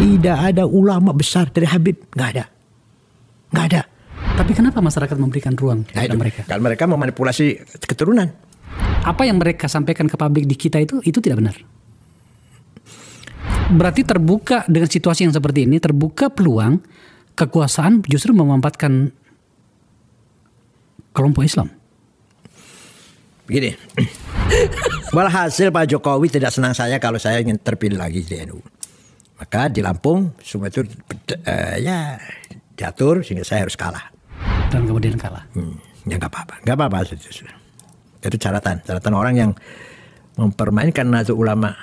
Tidak ada ulama besar dari Habib, nggak ada. Tapi kenapa masyarakat memberikan ruang kepada mereka? Kalau mereka memanipulasi keturunan. Apa yang mereka sampaikan ke publik di kita itu tidak benar. Berarti terbuka dengan situasi yang seperti ini, terbuka peluang kekuasaan justru memanfaatkan kelompok Islam. Begini, walhasil Pak Jokowi tidak senang saya kalau saya ingin terpilih lagi di NU. Maka di Lampung semua itu diatur sehingga saya harus kalah. Dan kemudian kalah. Ya nggak apa-apa. Itu catatan orang yang mempermainkan Nahdlatul Ulama,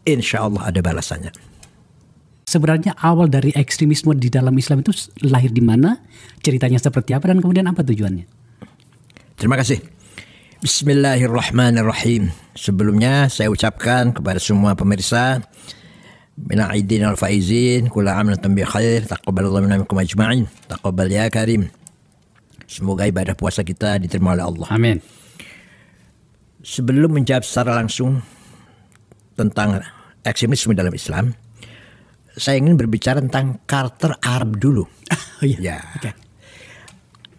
insya Allah ada balasannya. Sebenarnya awal dari ekstremisme di dalam Islam itu lahir di mana, ceritanya seperti apa, dan kemudian apa tujuannya? Terima kasih. Bismillahirrahmanirrahim. Sebelumnya saya ucapkan kepada semua pemirsa, minal aidin wal faizin, kullu aam wa antum bi khair, taqabbalallahu minna minkum ajma'in, taqabbal ya karim. Semoga ibadah puasa kita diterima oleh Allah. Amin. Sebelum menjawab secara langsung tentang ekstremisme dalam Islam, saya ingin berbicara tentang karakter Arab dulu. Oh iya. Ya. Okay.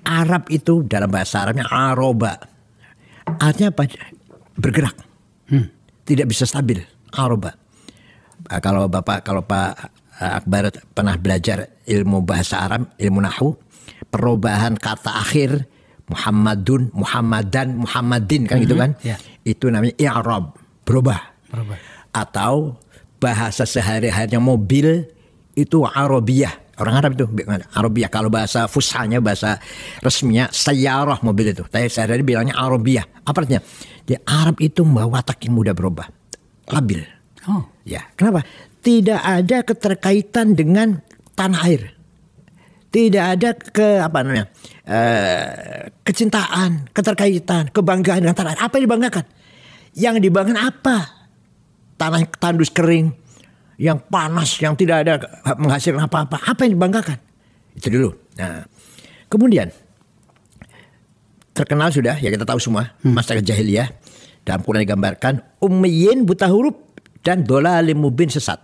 Arab itu dalam bahasa Arabnya aroba. Artinya apa? Bergerak. Tidak bisa stabil. Aroba. Kalau Pak Akbar pernah belajar ilmu bahasa Arab, ilmu nahwu, perubahan kata akhir Muhammadun, Muhammadan, Muhammadin kan gitu kan? Yeah. Itu namanya i'rab, berubah. Atau bahasa sehari-harinya mobil itu Arabiyah. Orang Arab itu Arabiyah. Kalau bahasa fushanya, bahasa resminya sayyarah mobil itu. Tapi sehari-hari bilangnya Arabiyah. Apa artinya? Di Arab itu membawa watak yang mudah berubah. Labil. Oh. Ya, kenapa? Tidak ada keterkaitan dengan tanah air. Tidak ada kecintaan, keterkaitan, kebanggaan dengan tanah air. Apa yang dibanggakan? Yang dibanggakan apa? Tanah tandus kering, yang panas, yang tidak ada menghasilkan apa-apa. Apa yang dibanggakan? Itu dulu. Nah, kemudian terkenal sudah, ya kita tahu semua, masyarakat jahiliyah. Dalam Quran digambarkan ummiyin, buta huruf, dan dolalim mubin, sesat.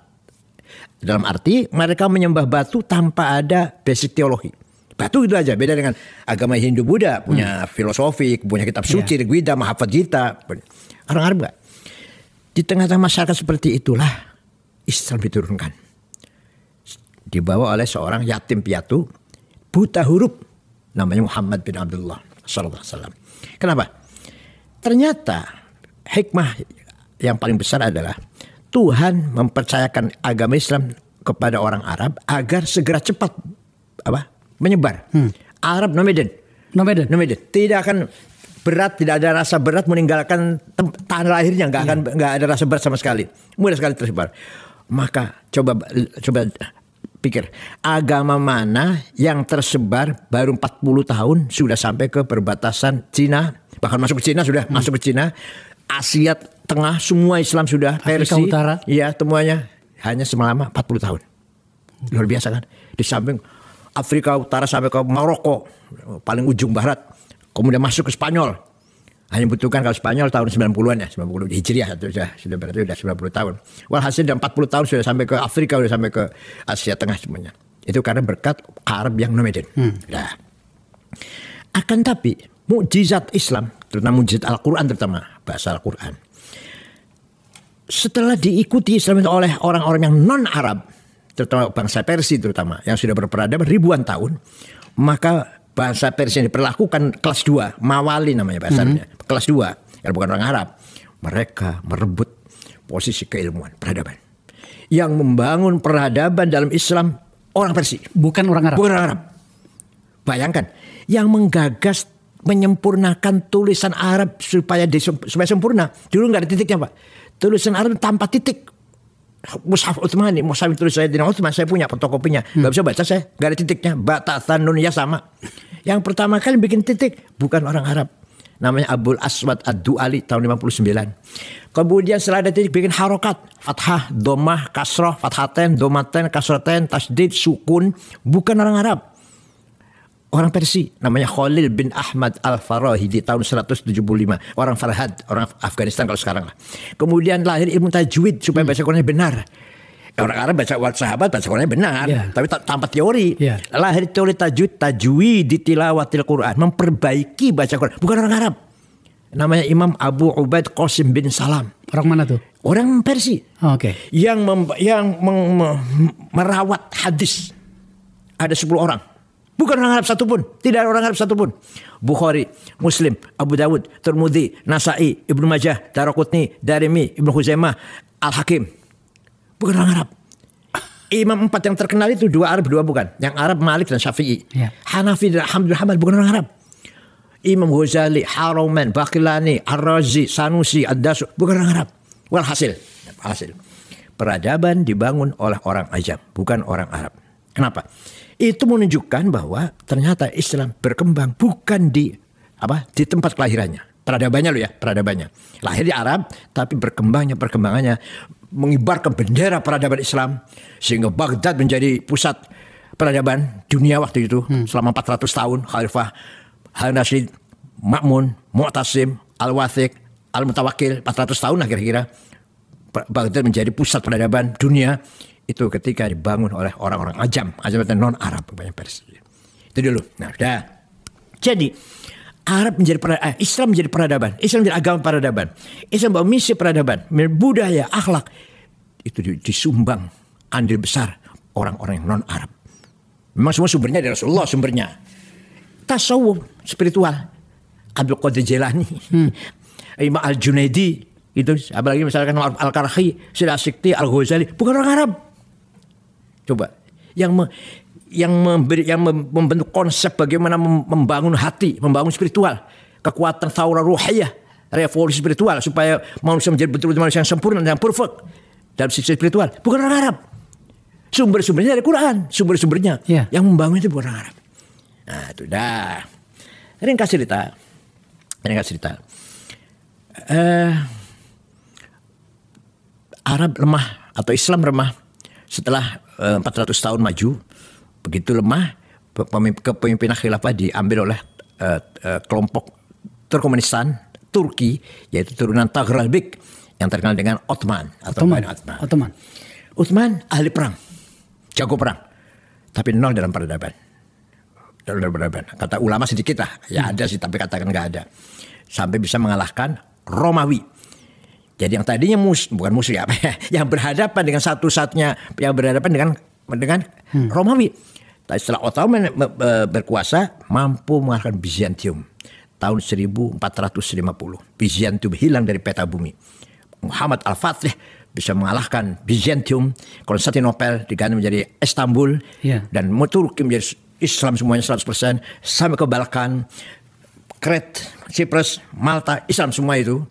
Dalam arti mereka menyembah batu tanpa ada basic teologi. Batu itu aja, beda dengan agama Hindu Buddha, punya filosofi, punya kitab suci, Rigveda, Mahabharata Gita. Orang Arab enggak. Di tengah-tengah masyarakat seperti itulah Islam diturunkan. Dibawa oleh seorang yatim piatu, buta huruf, namanya Muhammad bin Abdullah sallallahu alaihi wasallam. Kenapa? Ternyata hikmah yang paling besar adalah Tuhan mempercayakan agama Islam kepada orang Arab agar segera cepat menyebar. Arab nomaden. Tidak akan berat, tidak ada rasa berat meninggalkan tanah lahirnya, nggak ada rasa berat sama sekali. Mudah sekali tersebar. Maka coba pikir, agama mana yang tersebar baru 40 tahun sudah sampai ke perbatasan Cina, bahkan masuk ke Cina sudah, masuk ke Cina, Asia Tengah semua Islam sudah, Afrika Persia, Utara. ya semuanya hanya selama 40 tahun. Luar biasa kan? Di samping Afrika Utara sampai ke Maroko, paling ujung barat. Kemudian masuk ke Spanyol. Hanya butuhkan kalau Spanyol tahun 90-an ya, 90 Hijriah sudah berarti sudah 90 tahun. Walhasil dalam 40 tahun sudah sampai ke Afrika, sudah sampai ke Asia Tengah semuanya. Itu karena berkat Arab yang nomaden. Nah, akan tapi mukjizat Islam, terutama mukjizat Al-Quran, terutama bahasa Al-Quran, setelah diikuti Islam itu oleh orang-orang yang non-Arab, terutama bangsa Persia terutama, yang sudah berperadaban ribuan tahun, maka bahasa Persia yang diperlakukan kelas 2, mawali namanya bahasanya, kelas 2, yang bukan orang Arab. Mereka merebut posisi keilmuan, peradaban. Yang membangun peradaban dalam Islam orang Persia, bukan orang Arab. Bukan orang Arab. Bayangkan, yang menggagas menyempurnakan tulisan Arab supaya sempurna. Dulu nggak ada titiknya, Pak. Tulisan Arab tanpa titik. Mushaf Utsmani, mushaf tulis saya di Utsman, saya punya fotokopinya. Nggak bisa baca saya, nggak ada titiknya. Batasan nunnya sama. Yang pertama kali bikin titik bukan orang Arab. Namanya Abul Aswad Ad-Du'ali tahun 59. Kemudian setelah ada titik bikin harokat. Fathah, domah, kasroh, fathaten, domaten, kasroten, tasdid, sukun. Bukan orang Arab. Orang Persia, namanya Khalil bin Ahmad Al-Farahi di tahun 175. Orang Farhad, orang Afghanistan kalau sekarang lah. Kemudian lahir ilmu tajwid supaya bahasa Qurannya benar. Orang Arab baca sahabat baca Qurannya benar, tapi tanpa teori. Lahir teori tajwid di tilawatil Quran, memperbaiki baca Quran. Bukan orang Arab. Namanya Imam Abu Ubaid Qasim bin Salam. Orang mana tuh? Orang Persia. Oke. Yang merawat hadis ada 10 orang. Bukan orang Arab satupun. Tidak ada orang Arab satupun. Bukhari, Muslim, Abu Dawud, Tirmidzi, Nasa'i, Ibnu Majah, Daraqutni, Darimi, Ibnu Khuzaimah, Al-Hakim. Bukan orang Arab. Imam 4 yang terkenal itu 2 Arab, 2 bukan. Yang Arab Malik dan Syafi'i. Hanafi dan Ahmad bin Hanbal bukan orang Arab. Imam Ghazali, Haramain, Baqillani, Ar-Razi, Sanusi, Ad-Dasu bukan orang Arab. Walhasil, peradaban dibangun oleh orang ajam, bukan orang Arab. Kenapa? Itu menunjukkan bahwa ternyata Islam berkembang bukan di tempat kelahirannya. Peradabannya loh ya, peradabannya. Lahir di Arab, tapi perkembangannya mengibarkan bendera peradaban Islam sehingga Baghdad menjadi pusat peradaban dunia waktu itu selama 400 tahun. Khalifah Al-Nasid, Ma'mun, Mu'tasim, Al-Wathiq, Al-Mutawakkil, 400 tahun lah kira-kira. Baghdad menjadi pusat peradaban dunia itu ketika dibangun oleh orang-orang ajam itu non-Arab, banyak Persia. Itu dulu. Nah, udah. Jadi Arab menjadi Islam menjadi peradaban, Islam menjadi agama peradaban, Islam bawa misi peradaban, budaya, akhlak itu disumbang andil besar orang-orang yang non-Arab. Memang semua sumbernya dari Rasulullah sumbernya. Tasawuf spiritual, Abdul Qadir Jilani, Imam Al-Junaidi, itu apalagi misalkan Al-Karhi, Syed Asyikti, Al-Ghazali, bukan orang Arab. Coba yang membentuk konsep bagaimana membangun hati, membangun spiritual, kekuatan thawra ruhiyah, revolusi spiritual supaya manusia menjadi betul-betul manusia yang sempurna dan perfect dalam sisi spiritual, bukan orang Arab. Sumber-sumbernya dari Quran, sumber-sumbernya yang membangun itu bukan orang Arab. Nah, itu dah. Ringkas cerita. Arab lemah atau Islam lemah setelah 400 tahun maju. Begitu lemah, kepemimpinan khilafah diambil oleh kelompok Turkmenistan, Turki, yaitu turunan Taghralbek yang terkenal dengan Ottoman. Utsman ahli perang, jago perang, tapi nol dalam peradaban. Kata ulama sedikit lah, ya ada sih tapi katakan nggak ada. Sampai bisa mengalahkan Romawi. Jadi yang tadinya bukan musuh ya, yang berhadapan dengan satu-satunya yang berhadapan dengan Romawi. Tapi setelah Ottoman berkuasa mampu mengalahkan Bizantium tahun 1450. Bizantium hilang dari peta bumi. Muhammad Al-Fatih bisa mengalahkan Bizantium, Konstantinopel diganti menjadi Istanbul, dan Turki menjadi Islam semuanya 100%, sampai ke Balkan, Crete, Cyprus, Malta, Islam semua itu,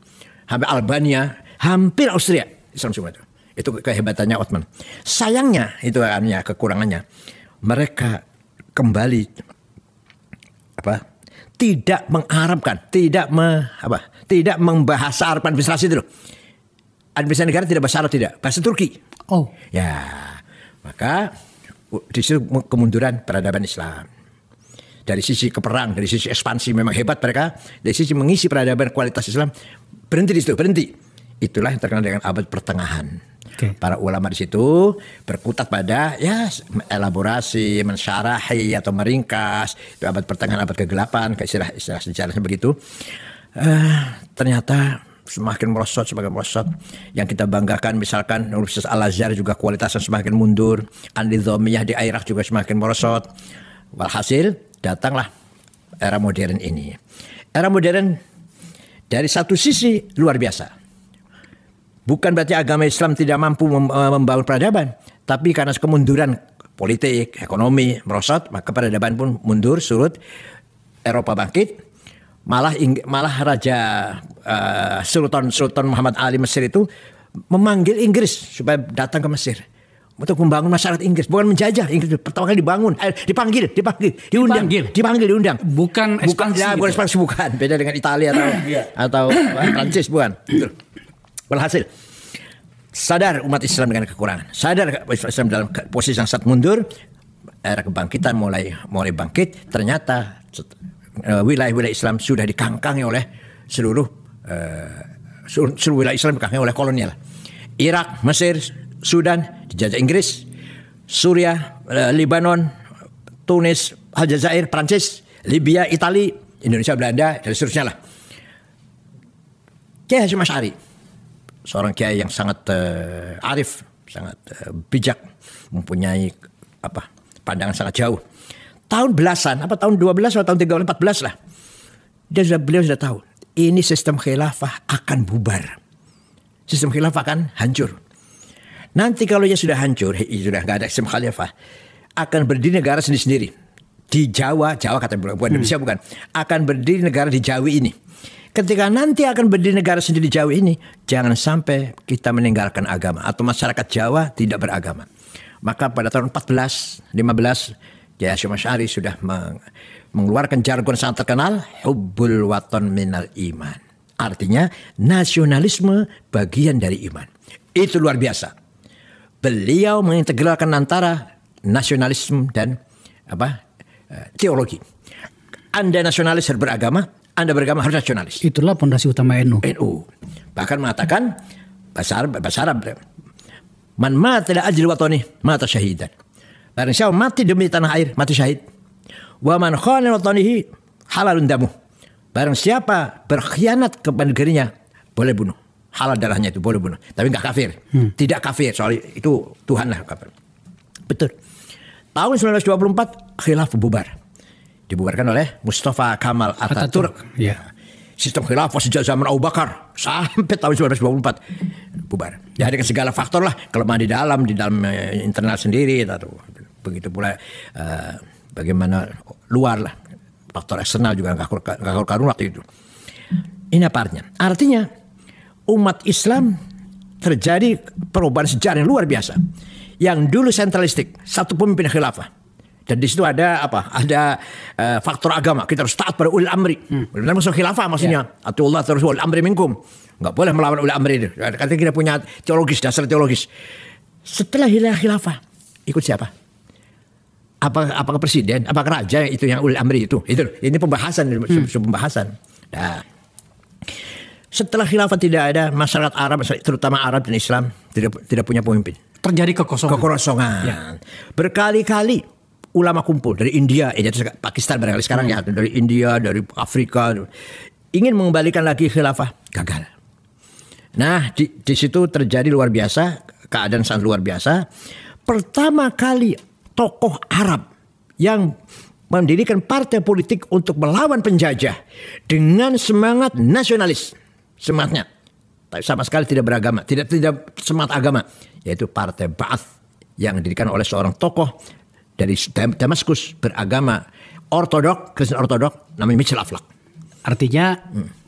sampai Albania, hampir Austria, Islam semua itu. Itu kehebatannya Ottoman. Sayangnya itu kekurangannya, mereka kembali tidak mengarabkan, tidak membahasa Arab administrasi itu loh. Administrasi negara tidak bahasa Arab, tidak bahasa Turki. Oh, ya, maka di situ kemunduran peradaban Islam. Dari sisi keperang, dari sisi ekspansi memang hebat mereka. Dari sisi mengisi peradaban kualitas Islam berhenti di situ, berhenti. Itulah yang terkenal dengan abad pertengahan. Para ulama di situ berkutat pada elaborasi, mensyarahi atau meringkas. Itu abad pertengahan, abad ke-8, istilah sejarahnya begitu. Ternyata semakin merosot. Yang kita banggakan misalkan Universitas Al-Azhar juga kualitasnya semakin mundur. An-Nizamiyah di Irak juga semakin merosot. Walhasil datanglah era modern ini. Era modern dari satu sisi luar biasa. Bukan berarti agama Islam tidak mampu membangun peradaban, tapi karena kemunduran politik, ekonomi merosot, maka peradaban pun mundur, surut. Eropa bangkit. Malah Raja Sultan Muhammad Ali Mesir itu memanggil Inggris supaya datang ke Mesir untuk membangun masyarakat Inggris, bukan menjajah. Inggris pertama kali diundang. Bukan ekspansi, bukan. Beda dengan Italia atau Prancis, bukan. Walhasil sadar umat Islam dengan kekurangan, sadar Islam dalam posisi yang sangat mundur. Era kebangkitan mulai bangkit. Ternyata wilayah-wilayah Islam sudah dikangkangi oleh seluruh wilayah Islam dikangkangi oleh kolonial. Irak, Mesir, Sudan dijajah Inggris, Suriah, Lebanon, Tunis, Aljazair, Prancis, Libya, Itali, Indonesia, Belanda, dan seterusnya lah. Kiai Hasyim Asy'ari, seorang kiai yang sangat arif, sangat bijak, mempunyai pandangan sangat jauh. Tahun belasan, tahun 12 atau tahun 13, 14 lah. Beliau sudah tahu, ini sistem khilafah akan bubar. Sistem khilafah akan hancur. Nanti kalau ya sudah hancur, sudah nggak ada sistem khilafah, akan berdiri negara sendiri-sendiri. Di Jawa kata bukan Indonesia bukan, akan berdiri negara di Jawi ini. Ketika nanti akan berdiri negara sendiri di Jawi ini, jangan sampai kita meninggalkan agama atau masyarakat Jawa tidak beragama. Maka pada tahun 14, 15, Kiai Hasyim Asy'ari sudah mengeluarkan jargon sangat terkenal, hubbul waton minal iman. Artinya nasionalisme bagian dari iman. Itu luar biasa. Beliau mengintegralkan antara nasionalisme dan teologi. Anda nasionalis harus beragama, Anda beragama harus nasionalis. Itulah pondasi utama NU. Bahkan mengatakan bahasa Arab, man mata la ajli watani mata syahidan. Barang siapa mati demi tanah air, mati syahid. Wa man khana watanihi halalun damuh. Barang siapa berkhianat kepada negerinya, boleh bunuh. Halal darahnya itu boleh bunuh, tapi enggak kafir. Tidak kafir, soal itu Tuhan lah kafir. Betul. Tahun 1924 khilafah bubar. Dibubarkan oleh Mustafa Kamal Atatürk. Ya. Sistem khilafah sejak zaman Abu Bakar sampai tahun 1924 bubar. Ya dengan segala faktor lah, kelemahan di dalam internal sendiri atau begitu pula bagaimana luar lah. Faktor eksternal juga enggak karu-karuan waktu itu. Ini apa artinya? Artinya umat Islam terjadi perubahan sejarah yang luar biasa. Yang dulu sentralistik, satu pemimpin khilafah. Dan di situ ada Ada faktor agama. Kita harus taat pada ulil amri. Benar maksud khilafah maksudnya. Atiullah terus ulil amri minkum. Enggak boleh melawan ulil amri itu. Katanya kita punya teologis, dasar teologis. Setelah khilafah, ikut siapa? Apakah presiden? Apakah raja itu yang ulil amri itu? Ini pembahasan. Nah, setelah khilafah tidak ada, masyarakat Arab, terutama Arab dan Islam tidak punya pemimpin. Terjadi kekosongan. Ya. Berkali-kali ulama kumpul dari India, Pakistan barangkali sekarang ya, dari India, dari Afrika, ingin mengembalikan lagi khilafah, gagal. Nah, di situ terjadi luar biasa, keadaan sangat luar biasa. Pertama kali tokoh Arab yang mendirikan partai politik untuk melawan penjajah dengan semangat nasionalis. Semangatnya tapi sama sekali tidak beragama, tidak semangat agama, yaitu Partai Ba'ath yang didirikan oleh seorang tokoh dari Damaskus beragama Kristen Ortodok namanya Mitchell Aflaq. Artinya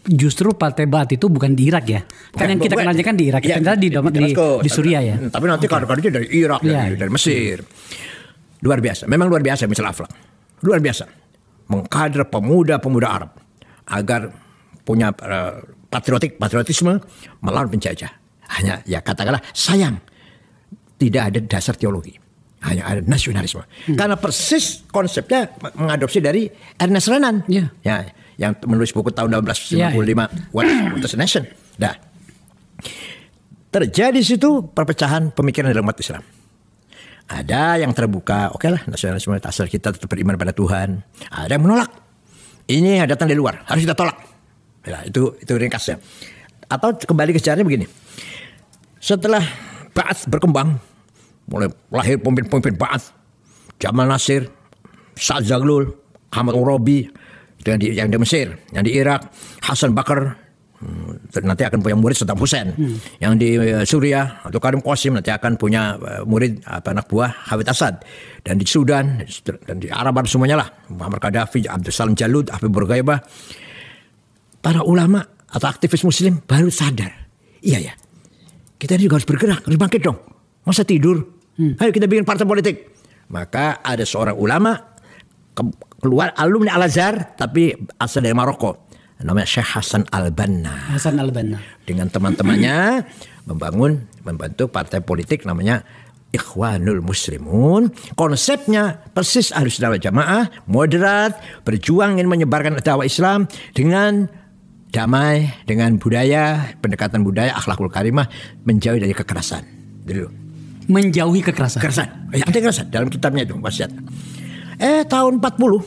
justru Partai Ba'ath itu bukan di Irak ya? Kan yang kita kenalnya kan di Irak, kita di Suriah ya. Tapi nanti kader-kadernya dari Irak, dari Mesir. Luar biasa, memang luar biasa Mitchell Aflaq. Luar biasa mengkader pemuda-pemuda Arab agar punya patriotisme melawan penjajah. Hanya ya katakanlah sayang tidak ada dasar teologi, hanya ada nasionalisme. Karena persis konsepnya mengadopsi dari Ernest Renan, ya, yang menulis buku tahun 1895 What is a Nation. Nah, terjadi situ perpecahan pemikiran dalam umat Islam. Ada yang terbuka, oke lah nasionalisme asal kita tetap beriman pada Tuhan. Ada yang menolak. Ini datang dari luar, harus kita tolak. Ya, itu ringkasnya. Atau kembali ke sejarahnya begini. Setelah Ba'ath berkembang, mulai lahir pemimpin Ba'ath, Jamal Nasir, Sa'ad Zaglul, Ahmad Urabi, yang di Mesir, yang di Irak, Hasan Bakar, nanti akan punya murid Saddam Hussein, yang di Suriah atau Karim Qasim nanti akan punya murid anak buah Hafid Asad, dan di Sudan dan di Arab semuanya lah, Muammar Gaddafi, Abdul Salam Jalud, Habib Bourguiba. Para ulama atau aktivis muslim baru sadar, iya ya, kita juga harus bergerak, harus bangkit dong. Masa tidur? Ayo kita bikin partai politik. Maka ada seorang ulama keluar, alumni Al-Azhar tapi asal dari Maroko, namanya Syekh Hasan Al-Banna. Dengan teman-temannya membentuk partai politik namanya Ikhwanul Muslimun. Konsepnya persis Ahlussunnah wal Jamaah, moderat, berjuang ingin menyebarkan dakwah Islam dengan damai, dengan budaya, pendekatan budaya, akhlakul karimah, menjauh dari kekerasan. Dulu. menjauhi kekerasan. Ada kekerasan dalam kitabnya itu wasiat. Tahun 40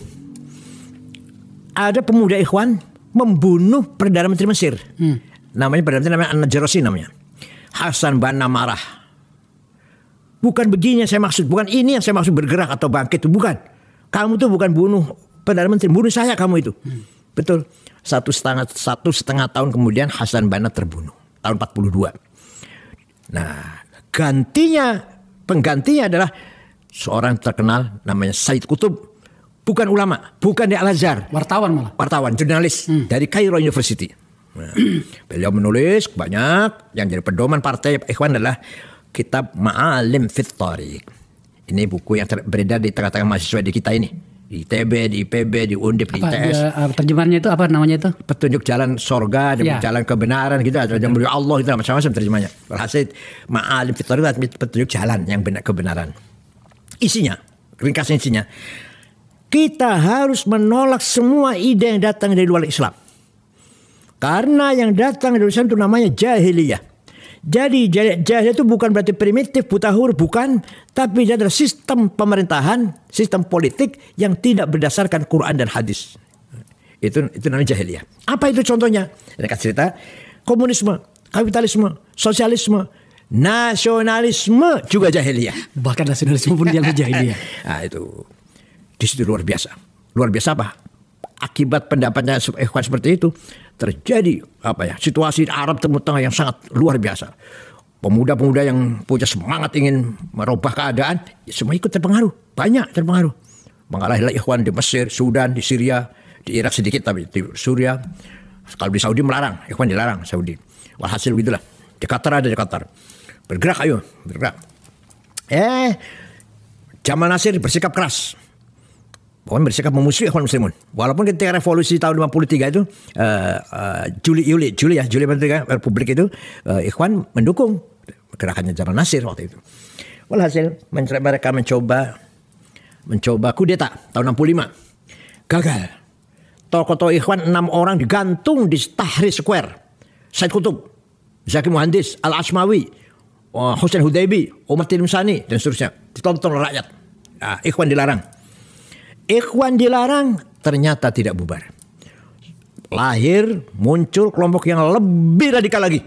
ada pemuda Ikhwan membunuh Perdana Menteri Mesir. Namanya Perdana Menteri namanya An-Najrasi namanya. Hasan Banna marah. Bukan begini yang saya maksud, bukan ini yang saya maksud bergerak atau bangkit itu bukan. Kamu tuh bukan bunuh Perdana Menteri, bunuh saya kamu itu. Betul. Satu setengah tahun kemudian Hasan Banna terbunuh tahun 42. Nah, penggantinya adalah seorang terkenal namanya Said Qutb, bukan ulama, bukan di Al-Azhar, wartawan, jurnalis dari Cairo University. Nah, beliau menulis banyak yang jadi pedoman partai Ikhwan adalah kitab Ma'alim fit Thariq. Ini buku yang beredar di tengah-tengah mahasiswa di kita ini. Di ITB, di IPB, di Undip, di ITS. Terjemahannya itu apa namanya itu? Petunjuk jalan sorga, jalan kebenaran gitu. Ada yang beri Allah itu macam-macam terjemahnya. Berhasil Ma'alim fit Thariq, petunjuk jalan yang benar kebenaran. Isinya, ringkasnya isinya, kita harus menolak semua ide yang datang dari luar Islam. Karena yang datang dari Islam itu namanya jahiliyah. Jadi jahiliyah itu bukan berarti primitif, buta huruf, bukan. Tapi dia adalah sistem pemerintahan, sistem politik yang tidak berdasarkan Quran dan hadis. Itu namanya jahiliyah. Apa itu contohnya? Mereka cerita, komunisme, kapitalisme, sosialisme, nasionalisme juga jahiliyah. Bahkan nasionalisme pun dianggap jahiliyah. Nah itu, di situ luar biasa. Luar biasa apa? Akibat pendapatnya Ikhwan seperti itu terjadi situasi Arab Timur Tengah yang sangat luar biasa. Pemuda-pemuda yang punya semangat ingin merubah keadaan semua ikut terpengaruh, banyak terpengaruh. Mengalahlah Ikhwan di Mesir, Sudan, di Syria, di Irak sedikit tapi di Suriah. Kalau di Saudi melarang, Ikhwan dilarang Saudi. Walhasil begitulah. Di Qatar ada di Qatar. Bergerak ayo, bergerak. Jamal Nasir bersikap keras. Pokoknya bersikap memusuhi Ikhwan Muslimun. Walaupun ketika revolusi tahun 53 itu Juli Republik itu Ikhwan mendukung gerakannya Jamal Nasir waktu itu. Walhasil mereka mencoba kudeta tahun 65. Gagal. Tokoh-tokoh Ikhwan 6 orang digantung di Tahrir Square. Said Qutb, Zaki Muhandis, Al-Asmawi, Hussein Hudaybi, Umar Tilmisani dan seterusnya. Ditonton oleh rakyat. Nah, Ikhwan dilarang, ternyata tidak bubar. Lahir, muncul kelompok yang lebih radikal lagi.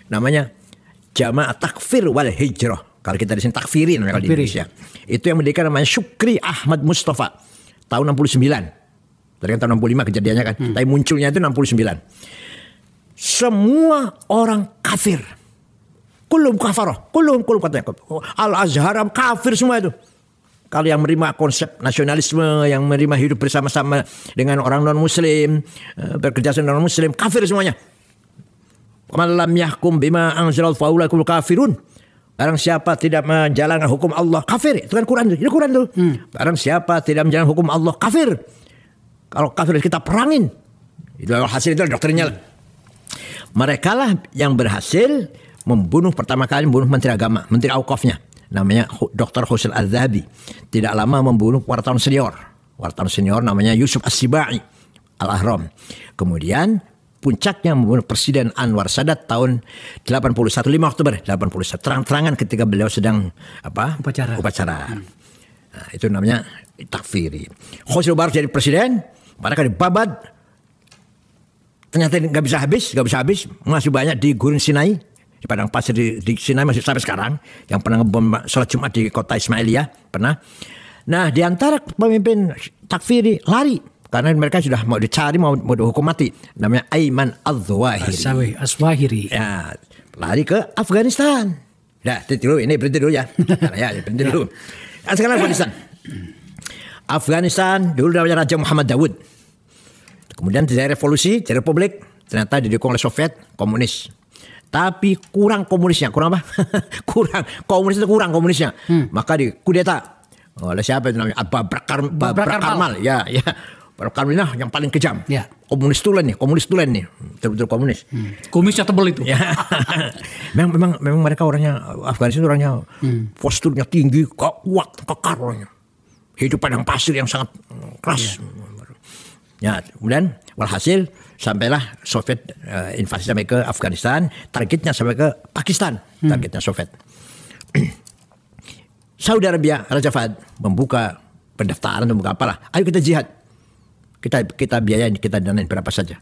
Namanya Jamaah Takfir wal Hijrah. Kalau kita di sini takfirin namanya di Indonesia. Itu yang mendirikan namanya Syukri Ahmad Mustafa. Tahun 69. Tadi kan tahun 65 kejadiannya kan. Tapi munculnya itu 69. Semua orang kafir. Kulum kafaroh. Kulum katanya. Al-Azhar kafir semua itu. Kalau yang menerima konsep nasionalisme, yang menerima hidup bersama-sama dengan orang non-muslim, bekerja sama non-muslim, kafir semuanya. Man lam yahkum bima anzalal faulaikul kafirun. Barang siapa tidak menjalankan hukum Allah, kafir. Itu kan Quran. Itu Quran tuh. Barang siapa tidak menjalankan hukum Allah, kafir. Kalau kafir kita perangin. Itu hasil itu doktrinnya. Mereka lah yang berhasil pertama kali membunuh Menteri Agama, Menteri Auqafnya. Namanya Dr. Husain Al-Zahabi. Tidak lama membunuh wartawan senior. Wartawan senior namanya Yusuf As-Sibai Al-Ahram. Kemudian puncaknya membunuh Presiden Anwar Sadat tahun 81, 5 Oktober 81. Terang-terangan ketika beliau sedang upacara. Nah, itu namanya takfiri. Hosni Mubarak jadi presiden, mereka dibabat. Ternyata nggak bisa habis. Masih banyak di Gurun Sinai. Di padang pasir di Sinai masih sampai sekarang, yang pernah ngebom sholat Jumat di kota Ismailiyah pernah. Nah, di antara pemimpin takfiri lari karena mereka sudah mau dicari, mau dihukum mati. Namanya Aiman Al-Zawahiri. Ya, lari ke Afghanistan. Nah, berhenti dulu ya. Berhenti dulu. Nah, sekarang Afghanistan dulu namanya Raja Muhammad Daud. Kemudian terjadi revolusi, jadi republik, ternyata didukung oleh Soviet, komunis. Tapi kurang komunisnya. Kurang apa? kurang komunisnya. Maka di kudeta oleh siapa itu namanya? Babrak Karmal. Ya. Babrak Karmal yang paling kejam. Ya. Komunis tulen nih. Betul-betul komunis. Kumisnya tebel itu. Ya. memang mereka orangnya, Afghanistan orangnya posturnya tinggi, kuat, kekar orangnya. Hidup padang pasir yang sangat keras. Ya, kemudian walhasil sampailah Soviet invasi sampai ke Afghanistan, targetnya sampai ke Pakistan, targetnya Soviet. Saudi Arabia, Raja Fahd membuka pendaftaran, membuka apalah. Ayo kita jihad. Kita biayain, kita danain berapa saja.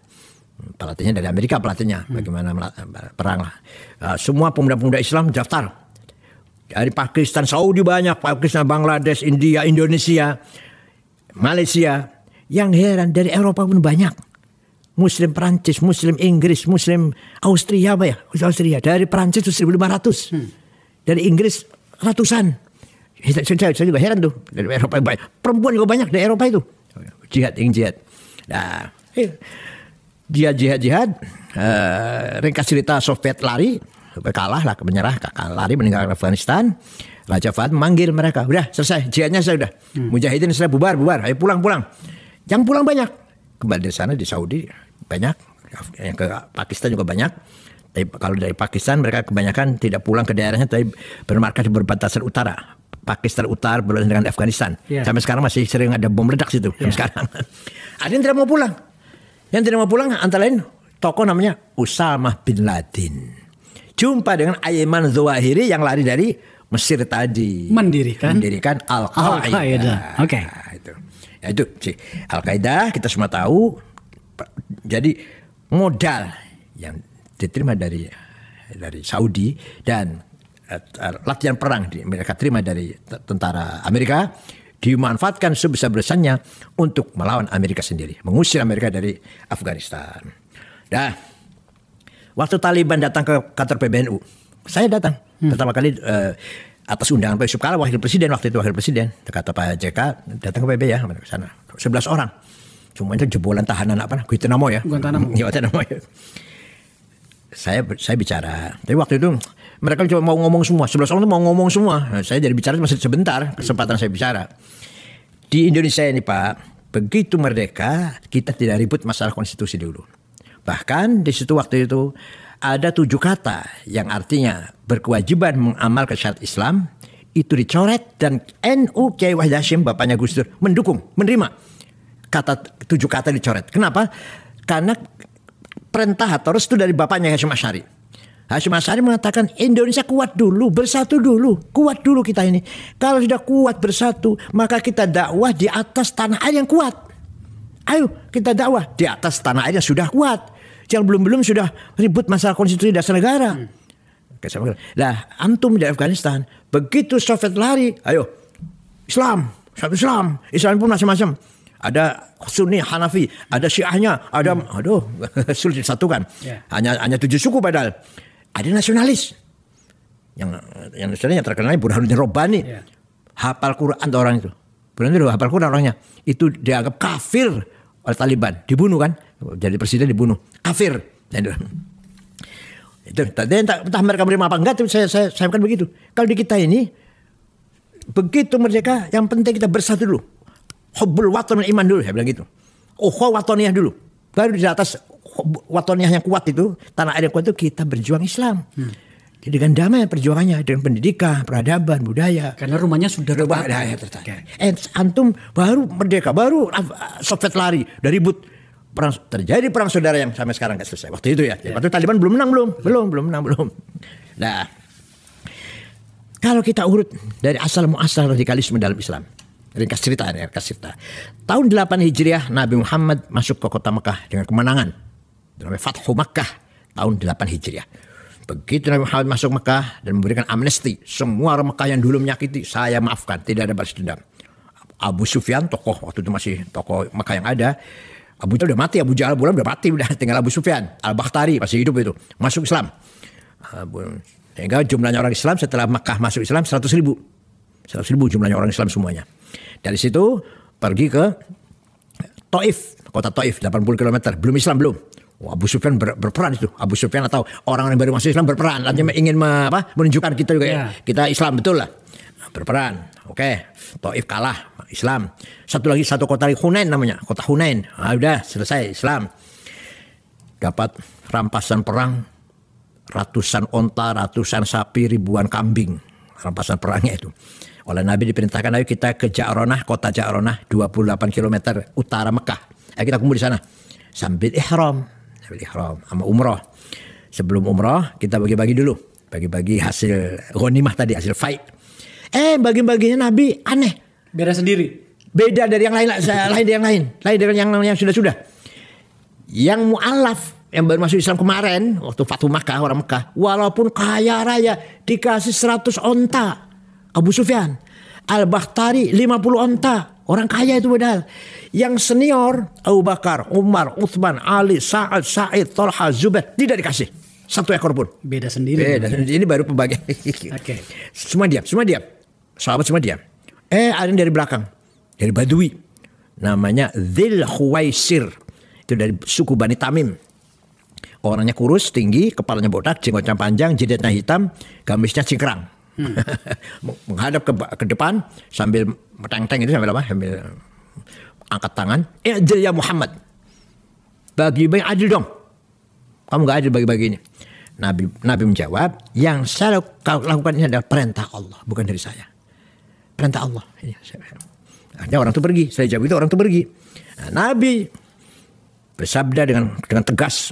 Pelatihnya dari Amerika, pelatihnya bagaimana perang lah. Semua pemuda-pemuda Islam daftar. Dari Pakistan, Saudi banyak, Pakistan, Bangladesh, India, Indonesia, Malaysia. Yang heran dari Eropa pun banyak. Muslim Perancis, Muslim Inggris, Muslim Austria apa ya? Austria. Dari Perancis itu 1.500. Dari Inggris ratusan. Saya juga heran tuh. Dari Eropa banyak. Perempuan juga banyak dari Eropa itu. Jihad, ingin jihad. Nah, jihad. Ringkas cerita Soviet lari. Kalah lah, menyerah. Lari meninggalkan Afghanistan. Raja Fahd memanggil mereka. Udah selesai, jihadnya sudah. Mujahidin sudah bubar. Ayo pulang. Yang pulang banyak. Kembali dari sana di Saudi banyak. Yang ke Pakistan juga banyak. Tapi kalau dari Pakistan mereka kebanyakan tidak pulang ke daerahnya, tapi bermarkas di perbatasan utara. Pakistan utara berbatasan dengan Afghanistan. Sampai sekarang masih sering ada bom ledak situ. Sampai sekarang. Ada yang tidak mau pulang. Yang tidak mau pulang antara lain tokoh namanya Usamah bin Laden. Jumpa dengan Ayman Zawahiri yang lari dari Mesir tadi. Mendirikan Al-Qaeda. Oke. Itu sih. Al-Qaeda kita semua tahu. Jadi modal yang diterima dari Saudi dan latihan perang mereka terima dari tentara Amerika dimanfaatkan sebesar-besarnya untuk melawan Amerika sendiri, mengusir Amerika dari Afghanistan. Dah, waktu Taliban datang ke kantor PBNU, saya datang pertama kali atas undangan Pak Yusuf Kala, waktu itu wakil presiden, kata Pak JK datang ke PB ya, ke sana, 11 orang. Cuma itu jebolan tahanan apa? Guantanamo ya. Guantanamo ya. Saya bicara. Tapi waktu itu mereka cuma mau ngomong semua. 11 orang itu mau ngomong semua. Nah, saya jadi bicara masih sebentar. Kesempatan saya bicara. Di Indonesia ini Pak, begitu merdeka kita tidak ribut masalah konstitusi dulu. Bahkan di situ waktu itu ada 7 kata yang artinya berkewajiban mengamalkan syariat Islam. Itu dicoret dan NU Kiai Wahid Hasyim bapaknya Gus Dur mendukung, menerima. 7 kata dicoret. Kenapa? Karena perintah atau restu dari bapaknya Hasyim Asy'ari. Hasyim Asy'ari mengatakan Indonesia kuat dulu, bersatu dulu, kuat dulu kita ini. Kalau sudah kuat bersatu, maka kita dakwah di atas tanah air yang kuat. Ayo kita dakwah di atas tanah air yang sudah kuat. Yang belum sudah ribut masalah konstitusi dasar negara. Nah, antum di Afghanistan, begitu Soviet lari, ayo Islam pun macam-macam. Ada Sunni, Hanafi, ada Syiahnya, ada sulit disatukan. Hanya 7 suku padahal. Ada nasionalis. Yang nasionalis yang terkenal Burhanuddin Rabbani. Hafal Quran orang itu. Burhanuddin hafal Quran orangnya. Itu dianggap kafir oleh Taliban, dibunuh kan? Jadi presiden dibunuh. Kafir. Itu entah mereka menerima apa enggak, saya kan begitu. Kalau di kita ini begitu merdeka, yang penting kita bersatu dulu. Hubbul watan iman dulu, saya bilang gitu. Wataniyah dulu. Baru di atas wataniyah yang kuat itu, tanah air yang kuat itu kita berjuang Islam. Jadi dengan damai perjuangannya, dengan pendidikan, peradaban, budaya. Karena rumahnya sudah tertata. Antum baru merdeka, baru Soviet lari dari ribut. Terjadi perang saudara yang sampai sekarang nggak selesai. Waktu itu ya. Waktu Taliban belum menang belum. Nah, kalau kita urut dari asal muasal radikalisme dalam Islam. Ringkas cerita. Tahun 8 Hijriah Nabi Muhammad masuk ke kota Mekah dengan kemenangan. Namanya Fathu Makkah tahun 8 Hijriah. Begitu Nabi Muhammad masuk Mekah dan memberikan amnesti, semua orang Mekah yang dulu menyakiti saya maafkan, tidak ada balas dendam. Abu Sufyan, tokoh waktu itu masih tokoh Mekah yang ada. Abu Jahal udah mati, Abu Jahal udah mati, udah tinggal Abu Sufyan. Al-Bakhtari masih hidup itu, masuk Islam. Sehingga jumlahnya orang Islam setelah Mekah masuk Islam 100.000. 100.000 jumlahnya orang Islam semuanya. Dari situ pergi ke Taif, kota Taif 80 km, belum Islam belum. Abu Sufyan berperan itu. Abu Sufyan atau orang yang baru masuk Islam berperan. Artinya ingin menunjukkan kita juga ya. Kita Islam betul lah. Berperan. Oke. Taif kalah Islam. Satu kota lagi Hunain namanya. Kota Hunain. Udah selesai Islam. Dapat rampasan perang. Ratusan onta, ratusan sapi, ribuan kambing. Rampasan perangnya itu. Oleh Nabi diperintahkan ayo kita ke Ja'ronah, kota Ja'ronah 28 km utara Mekah. Ayo kita kumpul di sana. Sambil ihram sama umroh. Sebelum umroh kita bagi-bagi dulu. Bagi-bagi hasil ghanimah tadi, hasil fight. Bagi-baginya Nabi aneh. Beda sendiri. Beda dari yang lain, lain dari yang sudah-sudah. Yang mu'alaf yang baru masuk Islam kemarin waktu Fathu Makkah, orang Makkah, walaupun kaya raya dikasih 100 onta Abu Sufyan. Al-Bakhtari 50 onta, orang kaya itu padahal. Yang senior Abu Bakar, Umar, Uthman, Ali, Sa'ad, Sa'id, Thalha, Zubair tidak dikasih 1 ekor pun. Beda sendiri. Ini baru pembagian. Oke. Semua diam. Sahabat semua diam. Ada yang dari belakang, dari Badui, namanya Dzil Khuwaisir. Itu dari suku Bani Tamim. Orangnya kurus, tinggi, kepalanya botak, jenggotnya panjang, jidatnya hitam, gamisnya cingkrang. Menghadap ke depan sambil meteng-teng itu sambil apa? Sambil angkat tangan. Adil ya Muhammad. Bagi-bagi adil dong. Kamu gak adil bagi-bagi ini. Nabi menjawab, yang saya lakukan ini adalah perintah Allah, bukan dari saya. Perintah Allah. Akhirnya orang itu pergi. Saya jawab itu orang itu pergi. Nah, Nabi bersabda dengan tegas,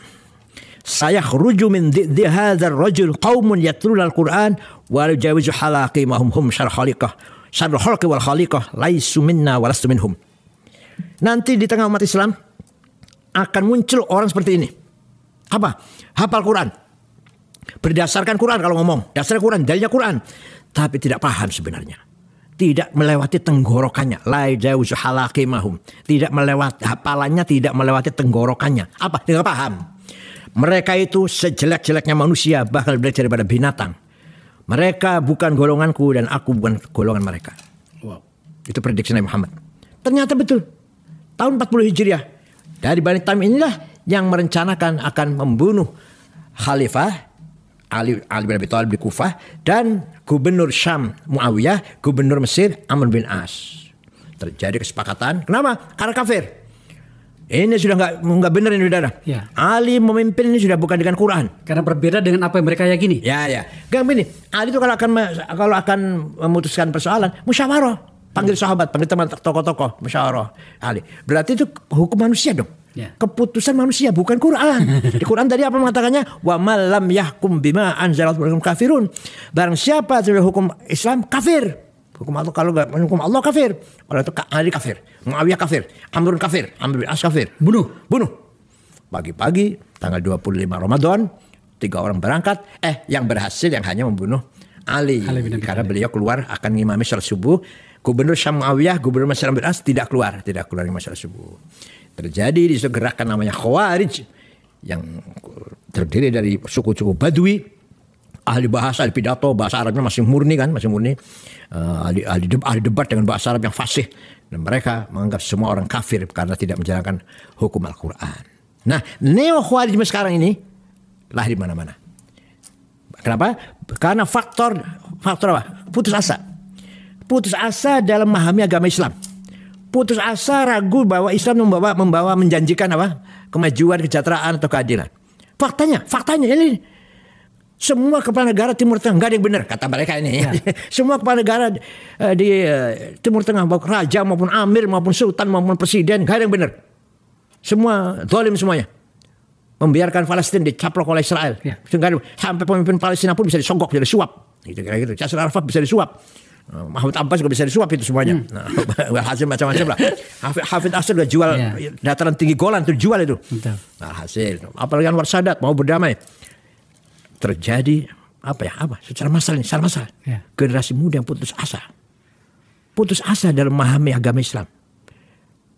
saya khuruju min dhiddi hadzal rajul qaumun yatluna al-Qur'an wa yujawizu halaqimahum hum syarh khalqi wal khaliqah laisu minna wa lastu minhum. Nanti di tengah umat Islam akan muncul orang seperti ini. Apa? Hafal Quran. Berdasarkan Quran kalau ngomong, dasarnya Quran, dalilnya Quran, tapi tidak paham sebenarnya. Tidak melewati tenggorokannya, la yujawizu halaqimahum. Tidak melewati hafalannya, tidak melewati tenggorokannya. Apa? Tidak paham. Mereka itu sejelek-jeleknya manusia, bahkan lebih jelek daripada binatang. Mereka bukan golonganku dan aku bukan golongan mereka. Wow. Itu prediksi Nabi Muhammad. Ternyata betul. Tahun 40 Hijriah. Dari Bani Tamim inilah yang merencanakan akan membunuh Khalifah Ali bin Abi Thalib di Kufah dan Gubernur Syam Muawiyah, Gubernur Mesir Amr bin As. Terjadi kesepakatan. Kenapa? Karena kafir. Ini sudah nggak benar ini saudara. Ya. Ali memimpin ini sudah bukan dengan Quran. Karena berbeda dengan apa yang mereka yakini. Ya. Gak begini. Ali itu kalau akan memutuskan persoalan, musyawarah. Panggil sahabat, panggil teman tokoh-tokoh, musyawarah. Ali. Berarti itu hukum manusia dong. Ya. Keputusan manusia bukan Quran. Di Quran tadi apa mengatakannya? Wa man lam yahkum bima anzalallahu kafirun. Barang siapa sudah hukum Islam kafir. Hukum Allah, kalau enggak hukum Allah kafir. Kalau itu Ali kafir, Muawiyah kafir, Amr kafir, Amr bin As kafir. Bunuh. Pagi-pagi tanggal 25 Ramadan 3 orang berangkat. Yang berhasil yang hanya membunuh Ali karena beliau keluar akan ngimami salat subuh. Gubernur Syam Muawiyah, Gubernur Mesir Amr bin As tidak keluar ngimami salat subuh. Terjadi di situ gerakan namanya Khawarij yang terdiri dari suku-suku Badui, ahli bahasa, ahli pidato, bahasa Arabnya masih murni. Ahli debat dengan bahasa Arab yang fasih, dan mereka menganggap semua orang kafir karena tidak menjalankan hukum Al-Quran. Nah, neo Khawarijme sekarang ini lahir di mana-mana. Kenapa? Karena faktor apa? Putus asa dalam memahami agama Islam. Putus asa, ragu bahwa Islam membawa menjanjikan apa? Kemajuan, kesejahteraan atau keadilan. Faktanya ini semua kepala negara Timur Tengah nggak ada yang benar kata mereka ini. Ya. Semua kepala negara di Timur Tengah, baik raja maupun amir maupun sultan maupun presiden, nggak ada yang benar. Semua zalim semuanya. Membiarkan Palestina dicaplok oleh Israel. Ya. Sampai pemimpin Palestina pun bisa disogok, bisa disuap. Gitu. Yasser Arafat bisa disuap. Mahmud Abbas juga bisa disuap itu semuanya. Hasil macam-macam lah. Hafid Asad udah jual dataran tinggi Golan itu jual itu. Nah, hasil. Apalagi Anwar Sadat mau berdamai. Terjadi secara masalah. Generasi muda yang putus asa dalam memahami agama Islam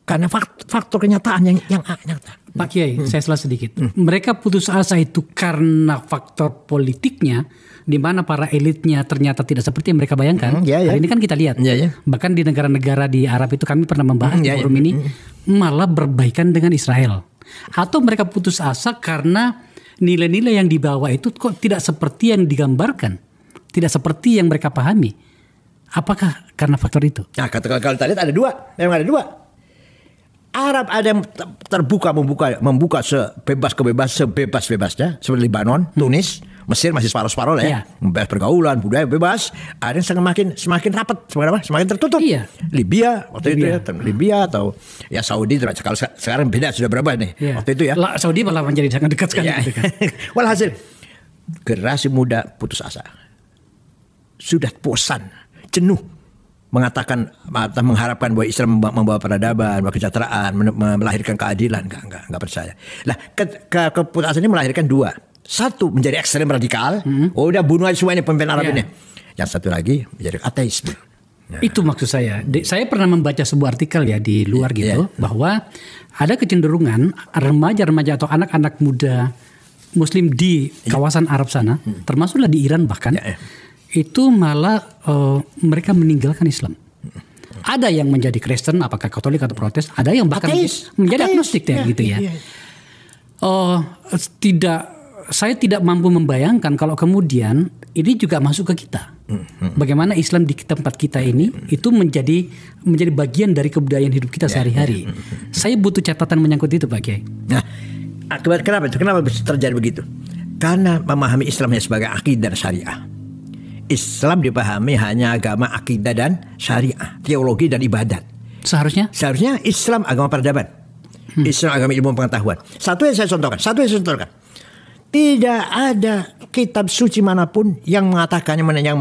karena faktor kenyataan yang nyata. Pak Kiai, saya salah sedikit. Mereka putus asa itu karena faktor politiknya, di mana para elitnya ternyata tidak seperti yang mereka bayangkan. Hari ini kan kita lihat, bahkan di negara-negara di Arab itu kami pernah membahas di forum ini, malah berbaikan dengan Israel. Atau mereka putus asa karena nilai-nilai yang dibawa itu kok tidak seperti yang digambarkan, tidak seperti yang mereka pahami. Apakah karena faktor itu? Nah, kalau tadi ada dua, memang ada dua. Arab ada yang terbuka membuka sebebas-bebasnya seperti Libanon, Tunis, Mesir masih separuh-separuh lah ya. Bebas pergaulan, budaya bebas. Ada yang semakin rapat, semakin tertutup. Iya. Libya waktu itu ya, Libya atau ya Saudi. Kalau sekarang beda sudah berapa nih? Waktu itu ya. Saudi malah menjadi sangat dekat sekali. Walhasil generasi muda putus asa. Sudah bosan, jenuh mengatakan atau mengharapkan bahwa Islam membawa peradaban, membawa kesejahteraan, melahirkan keadilan. Enggak percaya. Lah keputusan ini melahirkan dua. Satu menjadi ekstrem radikal, udah bunuh aja semua ini pemimpin Arab ini. Yang satu lagi menjadi ateisme. Nah. Itu maksud saya. Saya pernah membaca sebuah artikel ya di luar gitu, bahwa ada kecenderungan remaja-remaja atau anak-anak muda Muslim di kawasan Arab sana, termasuklah di Iran bahkan, itu malah mereka meninggalkan Islam. Ada yang menjadi Kristen, apakah Katolik atau Protes, ada yang bahkan menjadi agnostik ya, gitu ya. Saya tidak mampu membayangkan kalau kemudian ini juga masuk ke kita. Bagaimana Islam di tempat kita ini itu menjadi bagian dari kebudayaan hidup kita sehari-hari. Saya butuh catatan menyangkut itu, Pak Kiai. Nah, kenapa terjadi begitu? Karena memahami Islamnya sebagai akidah dan syariah. Islam dipahami hanya agama akidah dan syariah, teologi dan ibadat. Seharusnya Islam agama peradaban. Islam agama ilmu pengetahuan. Satu yang saya contohkan. Tidak ada kitab suci manapun yang mengatakannya, yang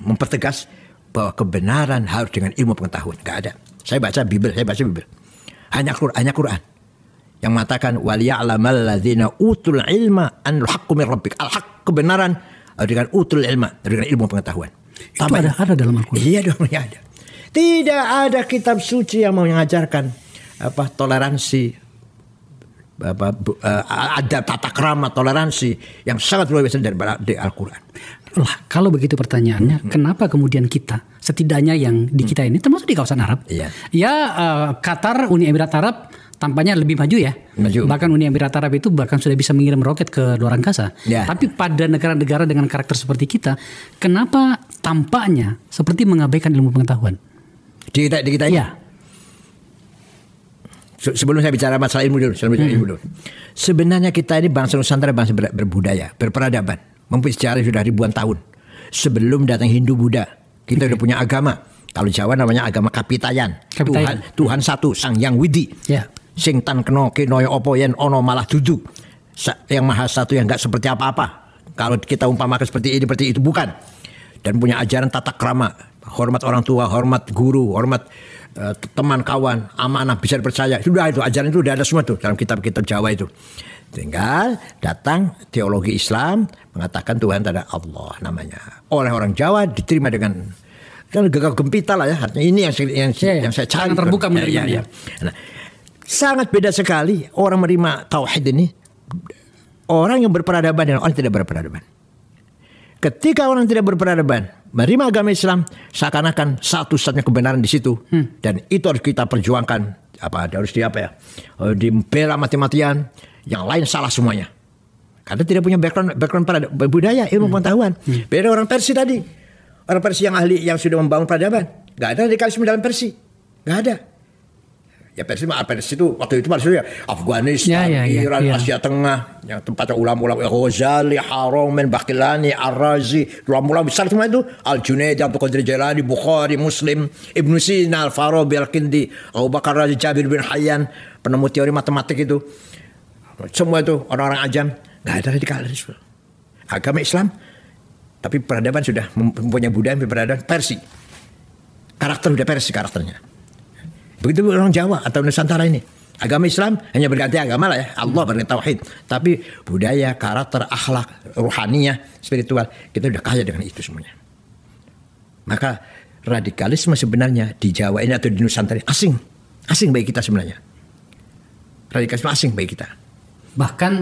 mempertegas bahwa kebenaran harus dengan ilmu pengetahuan. Enggak ada. Saya baca Bible. Hanya Quran yang mengatakan waliya'lamal ladzina utul ilma anil haqqu mir rabbik. Al-haq, kebenaran dengan utul ilma, dengan ilmu pengetahuan. Itu ada dalam Al-Quran. Iya dong, ya ada. Tidak ada kitab suci yang mengajarkan toleransi, ada tata krama, toleransi yang sangat luar biasa dari Al-Quran. Lah, kalau begitu pertanyaannya, kenapa kemudian kita, setidaknya yang di kita ini, termasuk di kawasan Arab, Qatar, Uni Emirat Arab, tampaknya lebih maju ya. Bahkan Uni Emirat Arab itu bahkan sudah bisa mengirim roket ke luar angkasa. Tapi pada negara-negara dengan karakter seperti kita, kenapa tampaknya seperti mengabaikan ilmu pengetahuan? Di kita ya. Sebelum saya bicara masalah ilmu dulu, sebenarnya kita ini bangsa Nusantara, bangsa berbudaya, berperadaban, mempunyai sejarah sudah ribuan tahun. Sebelum datang Hindu Buddha, kita sudah punya agama. Kalau Jawa namanya agama Kapitayan. Tuhan satu, Sang Yang Widi. Sing tan keno kinoyo opo yen ono malah dudu. Yang maha satu yang enggak seperti apa-apa. Kalau kita umpamakan seperti ini, seperti itu, bukan. Dan punya ajaran tata krama, hormat orang tua, hormat guru, hormat teman kawan, amanah, bisa dipercaya. Sudah itu, ajaran itu sudah ada semua tuh dalam kitab-kitab Jawa itu. Tinggal datang teologi Islam mengatakan Tuhan ada Allah namanya. Oleh orang Jawa diterima dengan gegap gempita lah ya. Artinya ini yang saya cari. Terbuka menerimanya. Nah, sangat beda sekali orang menerima tauhid ini. Orang yang berperadaban dan orang yang tidak berperadaban. Ketika orang tidak berperadaban menerima agama Islam, seakan-akan satu-satunya kebenaran di situ, dan itu harus kita perjuangkan. Harus dibela mati-matian, yang lain salah semuanya. Karena tidak punya background budaya, ilmu pengetahuan. Beda orang Persia tadi, orang Persia yang ahli, yang sudah membangun peradaban. Gak ada radikalisme dalam Persia, gak ada. Ya Persia itu waktu itu maksudnya Afghanistan, Iran, Asia Tengah, yang tempatnya ulama-ulama Ghazali, Haromen, Baqillani, Ar-Razi, ulama-ulama besar semua itu, Al-Junaidi, Abdul Qadir Jailani, Bukhari, Muslim, Ibnu Sina, Al-Farabi, Al-Kindi, Abu Bakar Razi, Jabir bin Hayyan, penemu teori matematik itu. Semua itu orang-orang ajam, gak ada radikalisme. Agama Islam, tapi peradaban sudah mempunyai budaya peradaban Persia. Karakter sudah Persia karakternya. Begitu orang Jawa atau Nusantara ini. Agama Islam hanya berganti agama lah ya. Allah berganti tauhid. Tapi budaya, karakter, akhlak, ruhaniyah, spiritual, kita sudah kaya dengan itu semuanya. Maka radikalisme sebenarnya di Jawa ini atau di Nusantara asing. Asing bagi kita sebenarnya. Radikalisme asing bagi kita. Bahkan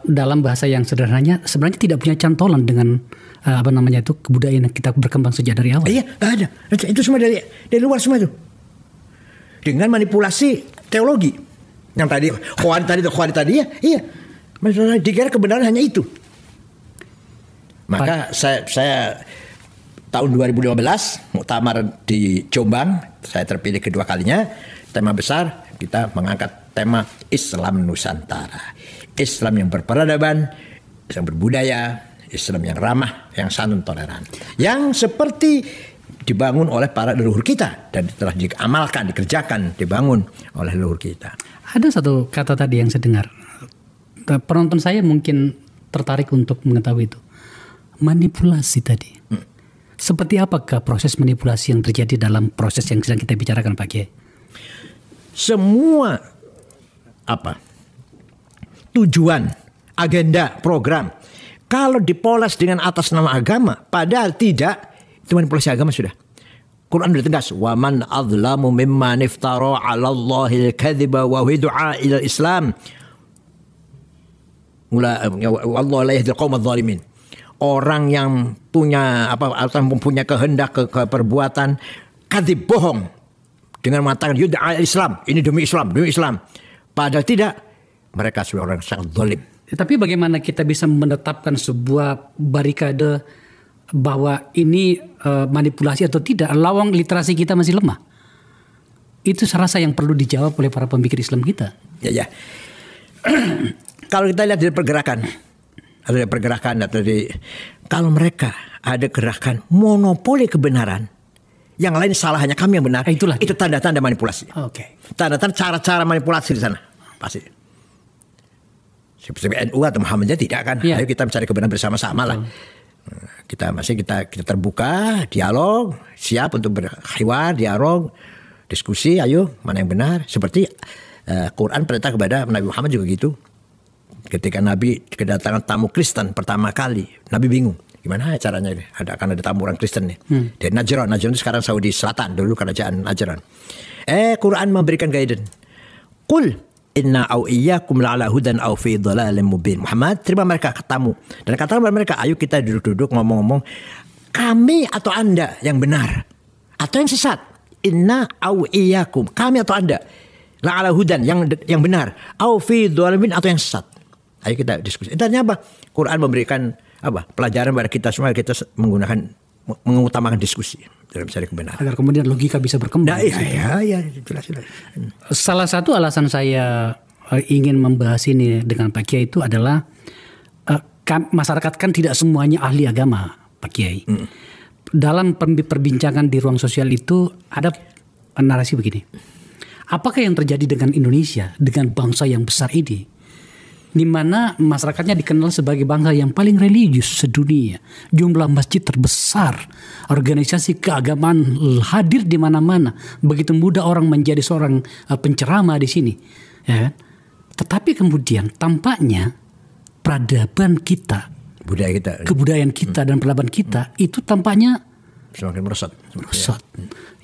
dalam bahasa yang sederhananya sebenarnya tidak punya cantolan dengan kebudayaan yang kita berkembang sejak dari awal. Iya, nggak ada. Itu semua dari luar semua itu. Dengan manipulasi teologi. Yang tadi Khawarij tadi ya, iya. Dikira kebenaran hanya itu. Maka saya tahun 2015 muktamar di Jombang, saya terpilih kedua kalinya. Tema besar kita mengangkat tema Islam Nusantara. Islam yang berperadaban, yang berbudaya, Islam yang ramah, yang santun, toleran. Yang seperti dibangun oleh para leluhur kita dan telah diamalkan, dikerjakan, dibangun oleh leluhur kita. Ada satu kata tadi yang saya dengar. Penonton saya mungkin tertarik untuk mengetahui itu. Manipulasi tadi. Seperti apakah proses manipulasi yang terjadi dalam proses yang sedang kita bicarakan, Pak Kiai? Semua tujuan, agenda, program, kalau dipoles dengan atas nama agama, padahal tidak, itu manipulasi agama sudah. Quran sudah tegas, wa man adzlamu mimman iftara 'ala Allahil kadhiba wa huwa du'a ila Islam. Wallahu la yahdil qaumaz zalimin. Orang yang punya mempunyai kehendak ke perbuatan kadzib, bohong, dengan mengatakan yud'a Islam, ini demi Islam, padahal tidak, mereka sebagai orang sangat zalim. Tapi bagaimana kita bisa menetapkan sebuah barikade bahwa ini manipulasi atau tidak? Lawang literasi kita masih lemah. Itu saya rasa yang perlu dijawab oleh para pemikir Islam kita. Ya. Kalau kita lihat dari pergerakan, kalau mereka ada gerakan monopoli kebenaran, yang lain salah, hanya kami yang benar, itu tanda-tanda manipulasi. Oke. Tanda-tanda cara-cara manipulasi di sana pasti. Seperti NU atau Muhammadiyah tidak kan? Ya. Ayo kita mencari kebenaran bersama-sama lah. Kita terbuka, dialog, siap untuk berhiwar, dialog, diskusi. Ayo mana yang benar? Seperti Quran perintah kepada Nabi Muhammad juga gitu. Ketika Nabi kedatangan tamu Kristen pertama kali, Nabi bingung. Gimana caranya ini? Akan ada tamu orang Kristen nih. Dari Najran itu sekarang Saudi Selatan, dulu kerajaan Najran. Quran memberikan guidance. Qul inna au iyyakum la'ala hudan au fi dhalalin mubin. Muhammad, terima mereka tamu. Dan katakan kepada mereka, ayo kita duduk-duduk ngomong-ngomong, kami atau Anda yang benar atau yang sesat? Inna au iyyakum, kami atau Anda, la'ala hudan, yang benar, au fi dhalalin, atau yang sesat. Ayo kita diskusi. Intinya apa? Quran memberikan pelajaran pada kita semua, kita mengutamakan diskusi dalam mencari kebenaran. Agar kemudian logika bisa berkembang. Ya, jelas. Salah satu alasan saya ingin membahas ini dengan Pak Kiai itu adalah masyarakat kan tidak semuanya ahli agama, Pak Kiai. Dalam perbincangan di ruang sosial itu ada narasi begini. Apakah yang terjadi dengan Indonesia, dengan bangsa yang besar ini, di mana masyarakatnya dikenal sebagai bangsa yang paling religius sedunia, jumlah masjid terbesar, organisasi keagamaan hadir di mana-mana, begitu mudah orang menjadi seorang penceramah di sini, ya kan? Tetapi kemudian tampaknya peradaban kita, kebudayaan kita dan peradaban kita itu tampaknya semakin merosot.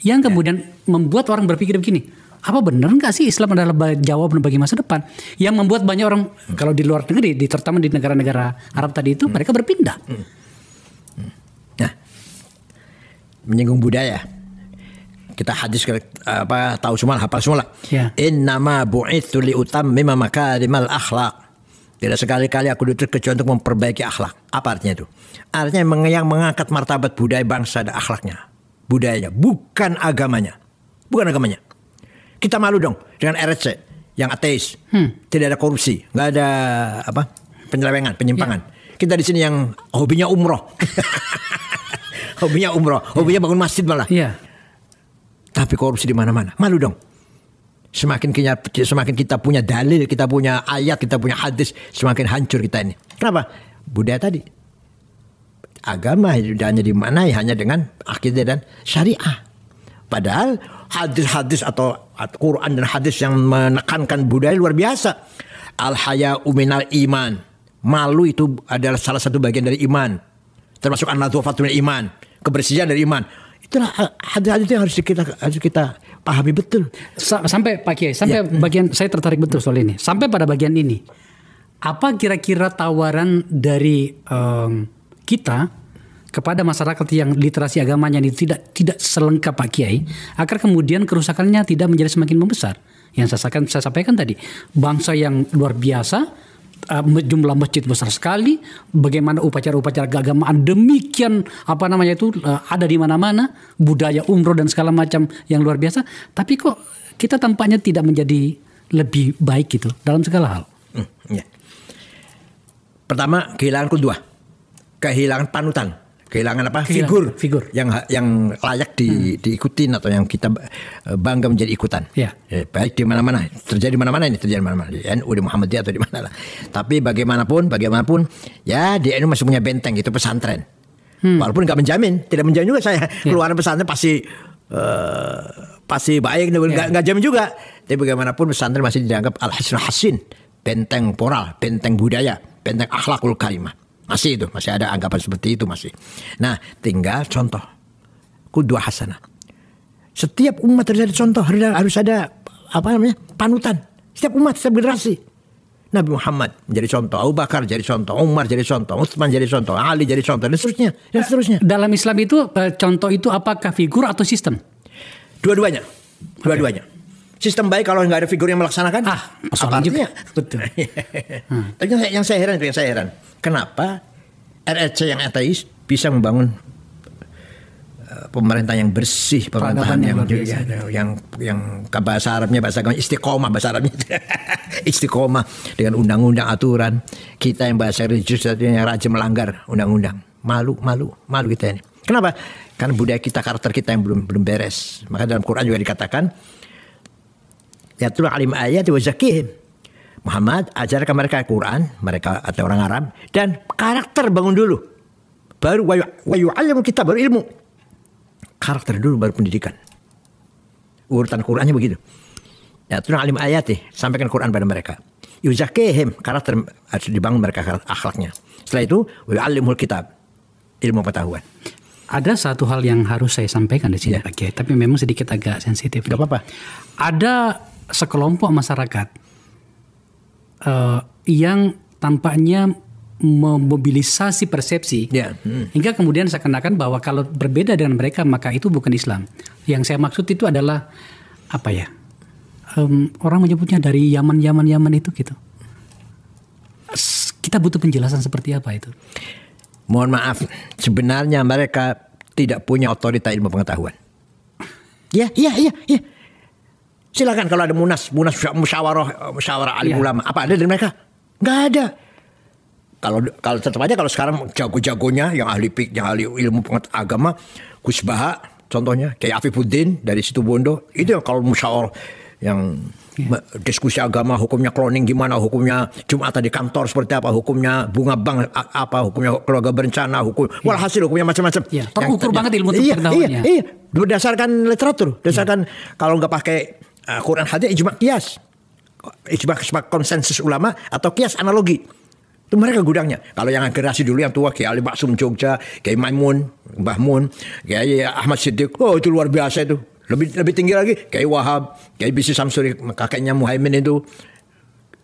Yang kemudian membuat orang berpikir begini. Apa benar nggak sih Islam adalah jawaban bagi masa depan? Yang membuat banyak orang kalau di luar negeri, terutama di negara-negara Arab tadi itu, mereka berpindah. Nah, menyinggung budaya, kita hadis tahu semua, hafal semua lah. Ya. Innama bu'itsu li utammima makarimal akhlaq. Tidak sekali-kali aku diutus kecuali untuk memperbaiki akhlak. Apa artinya itu? Artinya yang mengangkat martabat budaya bangsa dan akhlaknya, budayanya, bukan agamanya. Kita malu dong dengan RSC yang ateis, tidak ada korupsi, nggak ada penyelewengan, penyimpangan. Kita di sini yang hobinya umroh, hobinya bangun masjid malah. Tapi korupsi di mana-mana, malu dong. Semakin kita punya dalil, kita punya ayat, kita punya hadis, semakin hancur kita ini. Kenapa? Budaya tadi, agama hanya dimanai hanya dengan akidah dan syariah. Padahal hadis-hadis atau Quran dan hadis yang menekankan budaya luar biasa. Al-haya'u minal iman. Malu itu adalah salah satu bagian dari iman. Termasuk an-nadhafatu minal iman. Kebersihan dari iman. Itulah hadis-hadis yang harus kita pahami betul. Sampai Pak Kiai, bagian saya tertarik betul soal ini. Sampai pada bagian ini. Apa kira-kira tawaran dari kita kepada masyarakat yang literasi agamanya ini tidak selengkap Pak Kiai, agar kemudian kerusakannya tidak menjadi semakin membesar? Yang saya sampaikan tadi, bangsa yang luar biasa, jumlah masjid besar sekali, bagaimana upacara-upacara keagamaan demikian ada di mana-mana, budaya umroh dan segala macam yang luar biasa, tapi kok kita tampaknya tidak menjadi lebih baik gitu dalam segala hal. Pertama, kehilangan kedua, kehilangan panutan. Kehilangan apa? Figur yang layak diikutin atau yang kita bangga menjadi ikutan. Ya. Baik di mana-mana, terjadi mana-mana di NU, di Muhammadiyah atau di mana lah. Tapi bagaimanapun ya di NU masih punya benteng, itu pesantren. Walaupun tidak menjamin juga saya keluar pesantren pasti baik, nggak jamin juga. Tapi bagaimanapun pesantren masih dianggap al-hisnul hasin, benteng moral, benteng budaya, benteng akhlakul karimah. Masih ada anggapan seperti itu masih. Nah, tinggal contoh qudwah hasanah. Setiap umat terjadi contoh, harus ada panutan. Setiap umat, setiap generasi. Nabi Muhammad menjadi contoh, Abu Bakar jadi contoh, Umar jadi contoh, Utsman jadi contoh, Ali jadi contoh, dan seterusnya. Dalam Islam itu contoh itu apakah figur atau sistem? Dua-duanya. Sistem baik kalau nggak ada figur yang melaksanakan. Persoalan juga. Betul. Tapi yang saya heran. Kenapa RRC yang ateis bisa membangun pemerintah yang bersih, pemerintahan yang bahasa Arabnya istiqomah, bahasa Arabnya istiqomah dengan undang-undang aturan. Kita yang bahasa religius yang rajin melanggar undang-undang. Malu kita ini. Kenapa? Karena budaya kita, karakter kita yang belum beres. Maka dalam Quran juga dikatakan, yatul alim ayat wa zakihim. Muhammad ajarkan mereka Quran, mereka atau orang Arab, dan karakter bangun dulu. Baru wa yu'allimul kitab, baru ilmu. Karakter dulu baru pendidikan. Urutan Qurannya begitu. Yatul alim ayat sampaikan Quran pada mereka. Yuzakihim, karakter harus dibangun mereka akhlaknya. Setelah itu wa yu'allimul kitab, ilmu pengetahuan. Ada satu hal yang harus saya sampaikan di sini, Pak Kiai, tapi memang sedikit agak sensitif. Tidak apa-apa. Ada sekelompok masyarakat yang tampaknya memobilisasi persepsi hingga kemudian seakan-akan bahwa kalau berbeda dengan mereka maka itu bukan Islam. Yang saya maksud itu adalah orang menyebutnya dari Yaman itu gitu. Kita butuh penjelasan seperti apa itu. Mohon maaf, sebenarnya mereka tidak punya otorita ilmu pengetahuan. Iya. Silakan kalau ada musyawarah alim ulama, apa ada dari mereka? Nggak ada. Kalau tetap aja kalau sekarang jago-jagonya yang ahli ilmu pengetahuan agama, Gus Baha contohnya, kayak Afifuddin dari Situbondo, itu yang kalau musyawarah yang diskusi agama, hukumnya cloning gimana, hukumnya Jumatan di kantor seperti apa, hukumnya bunga bank apa, hukumnya keluarga berencana, walhasil hukumnya macam-macam. Terukur banget ilmu pengetahuannya. Iya, berdasarkan literatur, kalau nggak pakai Quran hadis, ijma konsensus ulama atau kias analogi. Itu mereka gudangnya. Kalau yang generasi dulu yang tua, Kiai Ali Maksum Jogja, Kiai Maimun, Mbah Mun, Kiai Ahmad Siddiq, itu luar biasa itu. Lebih tinggi lagi Kiai Wahab, Kiai Bisi Samsuri, kakeknya Muhaimin itu,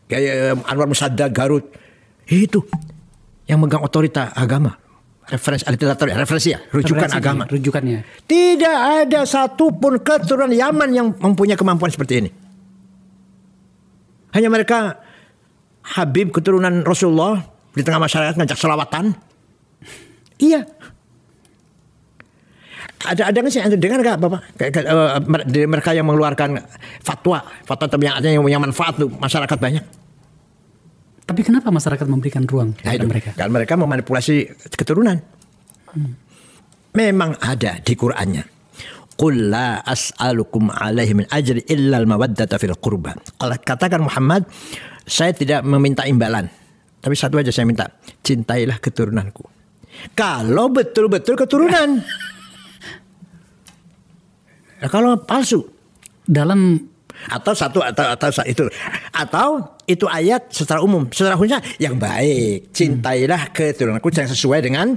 Kiai Anwar Musaddad Garut. Itu yang megang otorita agama. Rujukan agama. Rujukannya. Tidak ada satupun keturunan Yaman yang mempunyai kemampuan seperti ini. Hanya mereka Habib keturunan Rasulullah di tengah masyarakat ngajak selawatan. Iya. Ada nggak sih dengar nggak Bapak? Dari mereka yang mengeluarkan fatwa yang manfaat tuh masyarakat banyak. Tapi kenapa masyarakat memberikan ruang kepada mereka? Karena mereka memanipulasi keturunan. Memang ada di Qur'annya. Qul la as'alukum alaihi min ajri illa al-mawaddata fil qurba. Katakan Muhammad, saya tidak meminta imbalan. Tapi satu aja saya minta, cintailah keturunanku. Kalau betul-betul keturunan. Kalau palsu. Atau itu ayat secara umum, secara khususnya yang baik, cintailah keturunanku yang sesuai dengan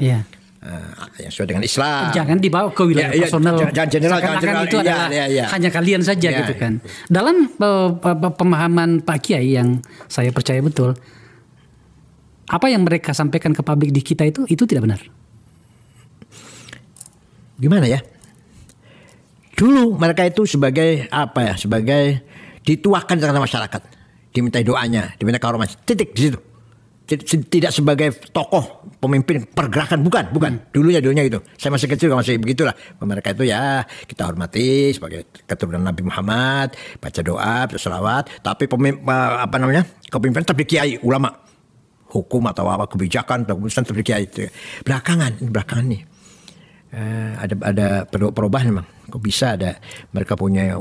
yang sesuai dengan Islam. Jangan dibawa ke wilayah personal. Jangan general itu adalah hanya kalian saja gitu kan. Dalam pemahaman Pak Kiai yang saya percaya betul, apa yang mereka sampaikan ke publik di kita itu tidak benar. Gimana ya? Dulu mereka itu sebagai sebagai dituakan di tengah masyarakat, diminta doanya, diminta kehormatan, titik di situ. Tidak sebagai tokoh pemimpin pergerakan, bukan. Dulunya gitu. Saya masih kecil masih begitulah. Mereka itu ya kita hormati sebagai keturunan Nabi Muhammad, baca doa, berselawat, tapi kepemimpinan tetap di kiai, ulama, hukum atau kebijakan, tetap di kiai. Belakangan nih. ada perubahan memang. Kok bisa ada mereka punya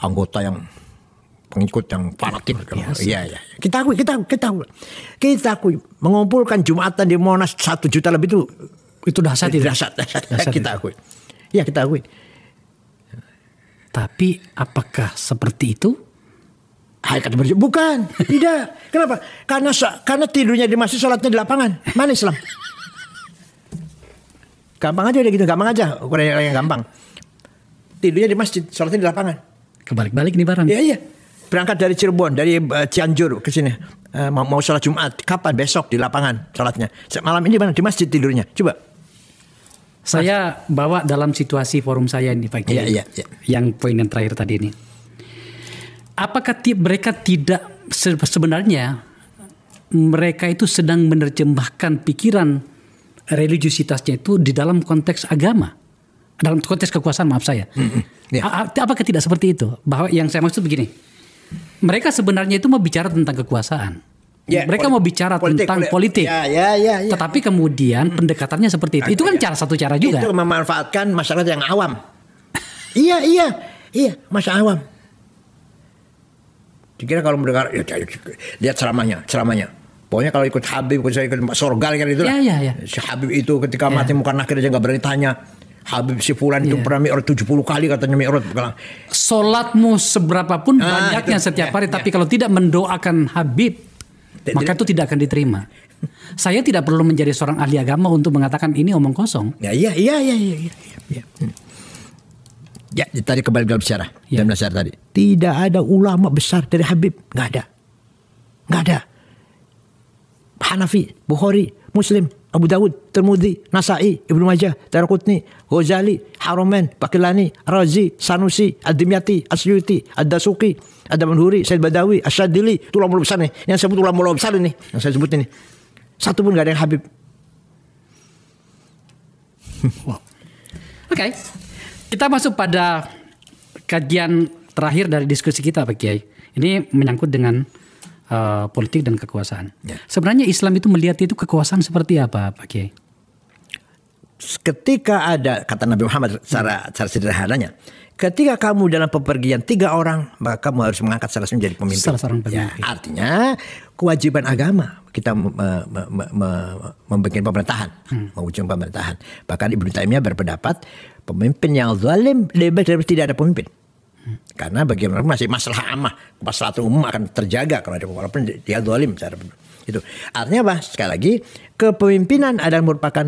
anggota yang pengikut yang fanatik. Iya. Kita akui mengumpulkan Jumatan di Monas 1 juta lebih itu dahsyat. Kita akui. Ya, kita akui. Tapi apakah seperti itu? Bukan, tidak. Kenapa? Karena tidurnya di masjid, sholatnya di lapangan. Mana Islam? Gampang aja udah gitu, gampang aja. Ukuran yang gampang. Tidurnya di masjid, sholatnya di lapangan. Kebalik-balik nih barang. Iya. Berangkat dari Cirebon, dari Cianjur ke sini. Mau sholat Jumat, kapan? Besok di lapangan sholatnya. Malam ini mana? Di masjid tidurnya. Coba. Saya bawa dalam situasi forum saya ini Pak Kiai. Iya. Yang poin yang terakhir tadi ini. Apakah mereka tidak sebenarnya mereka itu sedang menerjemahkan pikiran religiusitasnya itu di dalam konteks agama, dalam konteks kekuasaan, maaf saya. Apakah tidak seperti itu? Bahwa yang saya maksud begini, mereka sebenarnya itu mau bicara tentang kekuasaan. Mereka mau bicara tentang politik. Ya. Tetapi kemudian pendekatannya seperti itu. Itu kan satu cara juga. Itu memanfaatkan masyarakat yang awam. Iya, masyarakat awam. Dikira kalau mendengar, lihat ceramahnya. Pokoknya kalau ikut Habib, ikut Sorgal kan itulah. Iya. Si Habib itu ketika mati muka nakir aja nggak berani tanya. Habib si Fulan itu pernah mi'raj 70 kali katanya mi'raj. Solatmu seberapun banyaknya setiap hari, tapi kalau tidak mendoakan Habib, maka itu tidak akan diterima. Saya tidak perlu menjadi seorang ahli agama untuk mengatakan ini omong kosong. Iya. Ya, tadi kembali dalam sejarah. Dalam sejarah tadi. Tidak ada ulama besar dari Habib. Nggak ada. Hanafi, Bukhari, Muslim, Abu Dawud, Tirmidzi, Nasa'i, Ibnu Majah, Daraqutni, Ghazali, Haromen, Bakilani, Razi, Sanusi, Ad-Dimyati, Asyuti, Ad-Dasuqi, Ad-Damanhuri, Said Badawi, Asyadili. Itu ulama besar nih. Yang sebut ulama besar ini. Yang saya sebut ini. Satu pun nggak ada yang Habib. Oke. Kita masuk pada kajian terakhir dari diskusi kita Pak Kiai. Ini menyangkut dengan politik dan kekuasaan. Sebenarnya Islam itu melihat itu kekuasaan seperti apa Pak Kiai? Ketika ada, kata Nabi Muhammad secara sederhananya, ketika kamu dalam pepergian 3 orang, maka kamu harus mengangkat salah satu menjadi pemimpin. Salah seorang pemimpin. Artinya kewajiban agama kita membuat pemerintahan, mewujudkan pemerintahan. Bahkan Ibnu Taimiyah berpendapat pemimpin yang zalim lebih baik daripada tidak ada pemimpin. Karena bagaimana masih masalah amah, masalah umum akan terjaga kalau ada walaupun dia zalim itu. Artinya apa? Sekali lagi, kepemimpinan adalah merupakan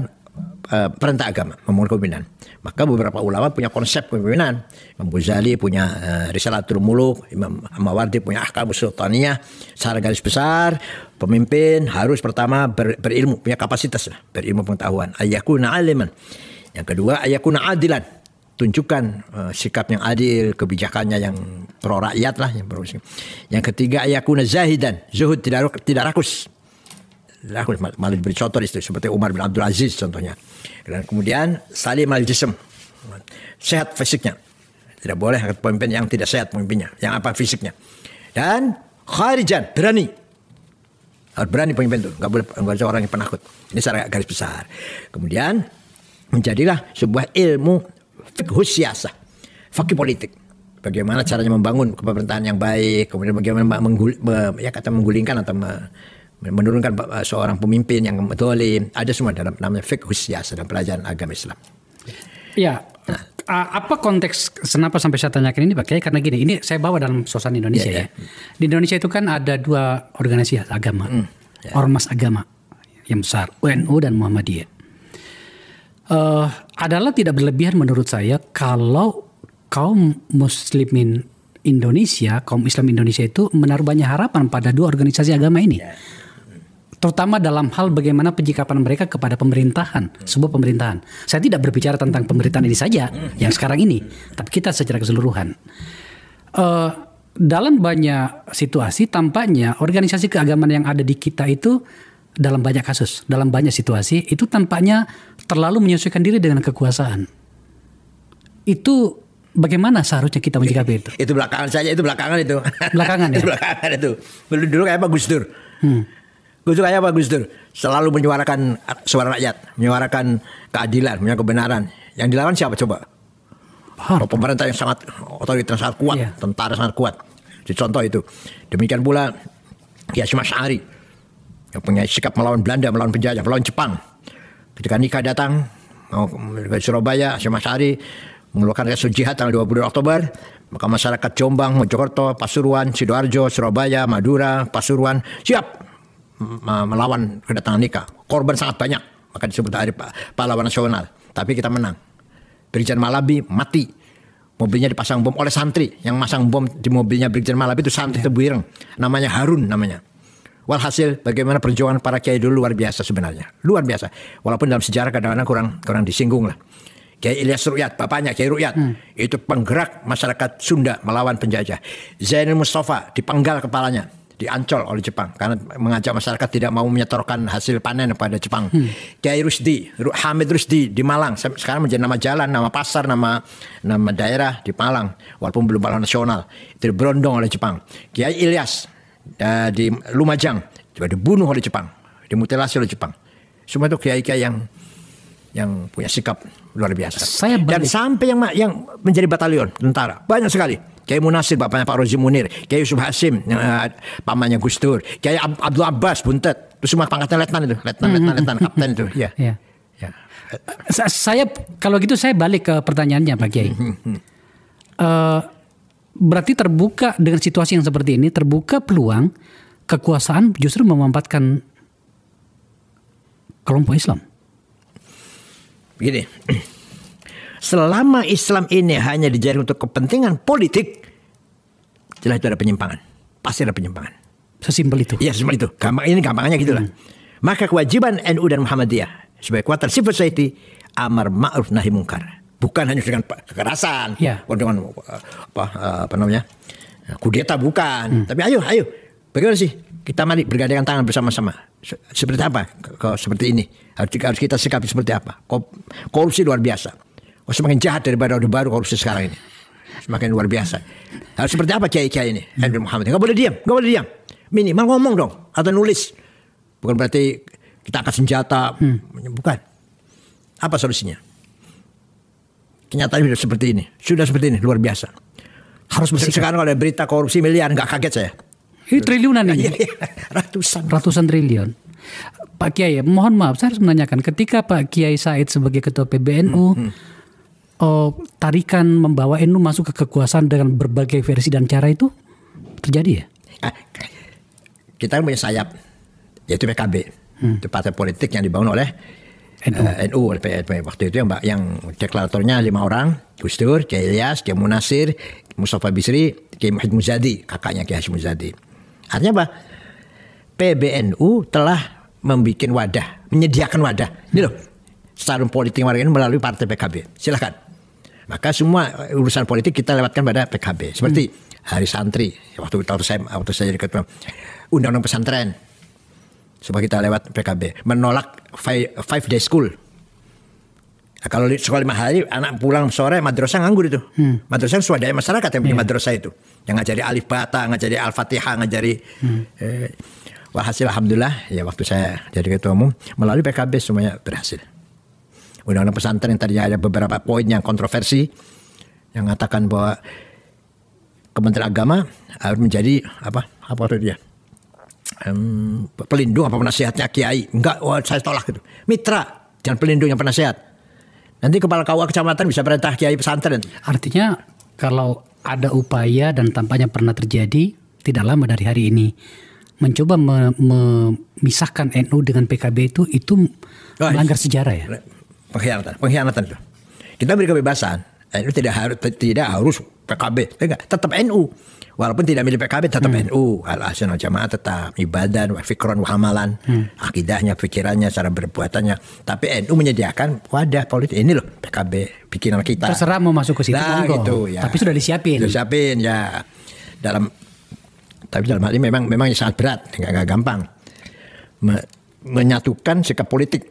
perintah agama, membangun kepemimpinan. Maka beberapa ulama punya konsep kepemimpinan. Imam Ghazali punya Risalatul Muluk, Imam Mawardi punya Ahkamus Sultaniyah. Secara garis besar, pemimpin harus pertama berilmu, punya kapasitas lah, berilmu pengetahuan. Ayyakuna aliman. Yang kedua, ayyakuna adilan. Tunjukkan sikap yang adil, kebijakannya yang pro rakyat lah. Yang ketiga, ayyakuna zahidan. Zuhud, tidak rakus. Malah diberi contoh itu seperti Umar bin Abdul Aziz contohnya. Dan kemudian salim al-jism, sehat fisiknya. Tidak boleh pemimpin yang tidak sehat pemimpinnya, yang apa fisiknya. Dan kharijan, berani. Harus berani pemimpin itu, nggak boleh orang yang penakut. Ini secara garis besar. Kemudian menjadilah sebuah ilmu fiqhus siyasah, fakih politik. Bagaimana caranya membangun kepemerintahan yang baik, kemudian bagaimana menggulingkan atau menurunkan seorang pemimpin yang zalim. Ada semua dalam namanya fiqhus siyasah dalam pelajaran agama Islam. Ya, apa konteks kenapa sampai saya tanyakan ini Pak Kiai? Karena gini, ini saya bawa dalam suasana Indonesia ya. Di Indonesia itu kan ada 2 organisasi agama, ormas agama yang besar, UNU dan Muhammadiyah. Adalah tidak berlebihan menurut saya kalau kaum muslimin Indonesia, kaum Islam Indonesia itu menaruh banyak harapan pada 2 organisasi agama ini. Terutama dalam hal bagaimana penyikapan mereka kepada pemerintahan, sebuah pemerintahan. Saya tidak berbicara tentang pemerintahan ini saja, yang sekarang ini, tapi kita secara keseluruhan. Dalam banyak situasi tampaknya organisasi keagamaan yang ada di kita itu dalam banyak kasus, dalam banyak situasi itu tampaknya terlalu menyesuaikan diri dengan kekuasaan. Itu bagaimana seharusnya kita menyikapi itu? Itu belakangan saja, itu belakangan itu. Belakangan ya? Itu belakangan itu. Dulu kayak apa Gus Dur? Gus Dur kayak apa Gus Dur? Selalu menyuarakan suara rakyat, menyuarakan keadilan, menyuarakan kebenaran. Yang dilawan siapa coba? Pemerintah yang sangat otoriter, sangat kuat, tentara sangat kuat. Contoh itu. Demikian pula Kiai Hasyim Asy'ari yang punya sikap melawan Belanda, melawan penjajah, melawan Jepang. Ketika Nika datang mau ke Surabaya, Hasyim Asy'ari mengeluarkan resolusi jihad tanggal 20 Oktober, maka masyarakat Jombang, Mojokerto, Pasuruan, Sidoarjo, Surabaya, Madura, Pasuruan siap melawan kedatangan Nika. Korban sangat banyak, maka disebut Hari Pahlawan Nasional. Tapi kita menang. Brigjen Malabi mati. Mobilnya dipasang bom oleh santri. Yang masang bom di mobilnya Brigjen Malabi itu santri Tebuireng. Namanya Harun namanya. Walhasil bagaimana perjuangan para kiai dulu luar biasa sebenarnya. Luar biasa. Walaupun dalam sejarah kadang-kadang kurang disinggung lah. Kiai Ilyas Rukyat, bapaknya Kiai Rukyat, itu penggerak masyarakat Sunda melawan penjajah. Zainul Mustafa dipenggal kepalanya, diancol oleh Jepang karena mengajak masyarakat tidak mau menyetorkan hasil panen kepada Jepang. Kiai Rusdi, Hamid Rusdi di Malang, sekarang menjadi nama jalan, nama pasar, nama daerah di Malang, walaupun belum pahlawan nasional, itu diberondong oleh Jepang. Kiai Ilyas di Lumajang juga dibunuh oleh Jepang, dimutilasi oleh Jepang. Semua itu kiai-kiai yang punya sikap luar biasa. Dan sampai yang menjadi batalion tentara banyak sekali. Kiai Munasir bapaknya Pak Rozi Munir, Kiai Yusuf Hasim pamannya Gus Dur, Kiai Abdul Abbas Buntet, itu semua pangkatnya letnan itu, letnan kapten itu. Ya. Saya kalau gitu saya balik ke pertanyaannya Pak Kiai. Berarti terbuka dengan situasi yang seperti ini, terbuka peluang kekuasaan justru memanfaatkan kelompok Islam. Begini, selama Islam ini hanya dijaring untuk kepentingan politik, jelas itu ada penyimpangan. Pasti ada penyimpangan. Sesimpel itu. Iya, sesimpel itu. Gampangannya gitulah. Maka kewajiban NU dan Muhammadiyah sebagai kekuatan civil society, amar ma'ruf nahi mungkar. Bukan hanya dengan kekerasan, dengan kudeta bukan. Tapi ayo, bagaimana sih? Kita mari bergandengan tangan bersama-sama. Seperti apa? Seperti ini. Harus kita sikapi seperti apa? Korupsi luar biasa. Semakin jahat daripada Orde Baru korupsi sekarang ini. Semakin luar biasa. Harus seperti apa kiai-kiai ini? NU Muhammad. Gak boleh diam. Minimal ngomong dong. Atau nulis. Bukan berarti kita angkat senjata. Bukan. Apa solusinya? Kenyataan sudah seperti ini. Luar biasa. Harus bersikap. Sekarang kalau ada berita korupsi miliar, gak kaget saya. Ini triliunan ini. Ratusan triliun. Pak Kiai, mohon maaf saya harus menanyakan, ketika Pak Kiai Said sebagai ketua PBNU tarikan membawa NU masuk ke kekuasaan dengan berbagai versi dan cara itu terjadi ya? Kita punya sayap, yaitu PKB. Itu partai politik yang dibangun oleh NU oleh PKB. Waktu itu yang deklaratornya 5 orang, Gus Dur, Kiai Ilyas, Kiai Munasir, Mustafa Bisri, Kiai Muhyiddin Muzadi, kakaknya Kiai Hasyim Muzadi. Artinya apa? PBNU telah menyediakan wadah. Ini loh, sarung politik warga ini melalui partai PKB. Silakan. Maka semua urusan politik kita lewatkan pada PKB. Seperti Hari Santri, waktu saya jadi ketua, undang-undang pesantren, supaya kita lewat PKB. Menolak 5 day school. Nah, kalau sekolah 5 hari, anak pulang sore, madrasah nganggur itu. Madrasah swadaya masyarakat yang punya madrasah itu. Yang ngajari alif bata, ngajari al-fatihah, ngajari... Walhasil alhamdulillah, ya waktu saya jadi ketua umum, melalui PKB semuanya berhasil. Undang-undang pesantren yang tadinya ada beberapa poin yang kontroversi, yang mengatakan bahwa Kementerian Agama harus menjadi apa itu dia? Pelindung apa penasihatnya kiai. Enggak, saya tolak itu. Mitra, jangan pelindung yang penasihat. Nanti kepala KUA kecamatan bisa perintah kiai pesantren. Artinya kalau ada upaya dan tampaknya pernah terjadi tidak lama dari hari ini mencoba memisahkan NU dengan PKB itu melanggar sejarah ya. Pengkhianatan itu. Kita beri kebebasan. NU tidak harus PKB, tetap NU. Walaupun tidak milih PKB tetap NU. Al-Ahsan Jamaah tetap ibadah, fikron, hamalan, akidahnya, pikirannya, cara berbuatannya. Tapi NU menyediakan wadah politik ini loh PKB bikinan kita. Terserah mau masuk ke situ gitu, ya. Tapi sudah disiapin. Ya. Tapi dalam hal ini memang sangat berat, nggak gampang. Menyatukan sikap politik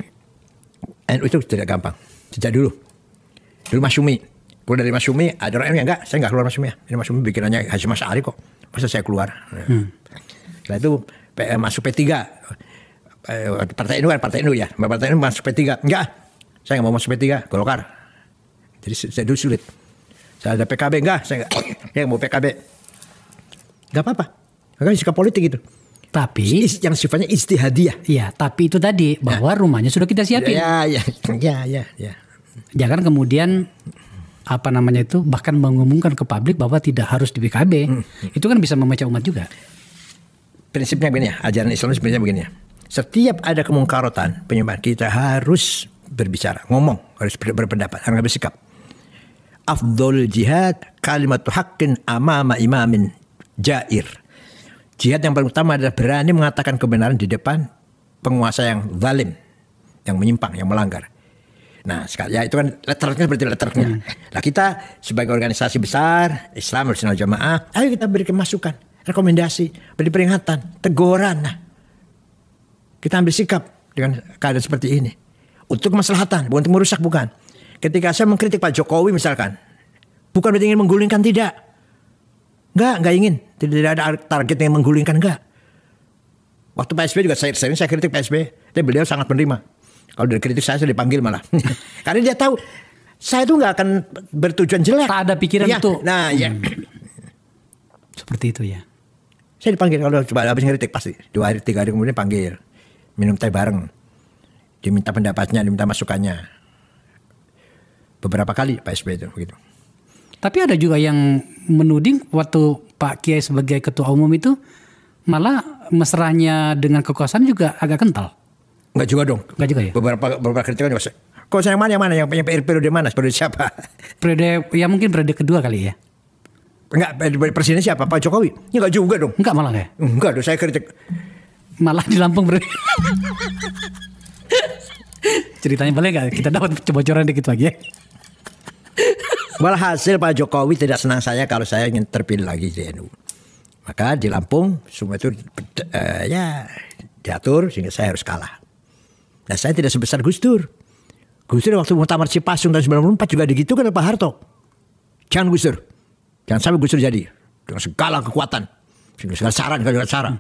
NU itu tidak gampang. Sejak dulu Masyumi. Keluar dari Masyumi, ada orang yang enggak, saya enggak keluar Masyumi ya. Ini Masyumi bikinannya Hasyim Asy'ari kok. Masa saya keluar? Setelah itu masuk P3. Partai NU ya. Partai NU masuk P3. Enggak, saya enggak mau masuk P3, Golkar. Jadi saya dulu sulit. Saya ada PKB enggak, saya enggak. Ya mau PKB. Enggak apa-apa. Karena sikap politik itu. Tapi yang sifatnya ijtihadiyah. Iya, tapi itu tadi bahwa rumahnya sudah kita siapin. Ya. Jangan kemudian apa namanya itu bahkan mengumumkan ke publik bahwa tidak harus di PKB. Itu kan bisa memecah umat juga. Prinsipnya begini ya, ajaran Islam sebenarnya begini ya. Setiap ada kemungkarotan, penyimpangan, kita harus berbicara, ngomong, harus berpendapat, harus bersikap. Afdhal jihad kalimatu haqqin amama imamin jair. Jihad yang paling utama adalah berani mengatakan kebenaran di depan penguasa yang zalim, yang menyimpang, yang melanggar. Nah, sekali ya itu kan letternya seperti letternya. Nah, kita sebagai organisasi besar Islam Ahlussunnah Jamaah, ayo kita berikan masukan, rekomendasi, beri peringatan, teguran. Nah, kita ambil sikap dengan keadaan seperti ini. Untuk kemaslahatan, bukan untuk merusak, bukan. Ketika saya mengkritik Pak Jokowi misalkan, bukan berarti ingin menggulingkan, tidak. Enggak ingin. Tidak ada target yang menggulingkan, enggak. Waktu PSB juga saya kritik PSB, dan beliau sangat menerima. Kalau dari kritik saya dipanggil malah. Karena dia tahu, saya itu enggak akan bertujuan jelek. Tak ada pikiran itu. Nah, ya. Seperti itu ya. Saya dipanggil kalau coba habis kritik pasti. 2 hari 3 hari kemudian panggil. Minum teh bareng. Diminta pendapatnya, diminta masukannya. Beberapa kali Pak SBY itu begitu. Tapi ada juga yang menuding waktu Pak Kiai sebagai ketua umum itu malah mesranya dengan kekuasaan juga agak kental. Enggak juga dong. Enggak juga ya. Beberapa kritikan juga. Kok saya yang mana yang periode mana? Periode siapa? Periode ya mungkin periode kedua kali ya. Enggak, presiden siapa? Pak Jokowi? Enggak juga dong. Enggak malah ya. Enggak dong, saya kritik. Malah di Lampung ceritanya boleh nggak kita dapat bocoran dikit lagi ya? Walhasil Pak Jokowi tidak senang saya kalau saya ingin terpilih lagi di NU. Maka di Lampung semua itu diatur sehingga saya harus kalah. Nah, saya tidak sebesar Gus Dur. Gus Dur waktu muktamar Cipasung tahun 94 juga digitukan oleh Pak Harto. Jangan Gus Dur. Jangan sampai Gus Dur jadi. Dengan segala kekuatan. Segala saran.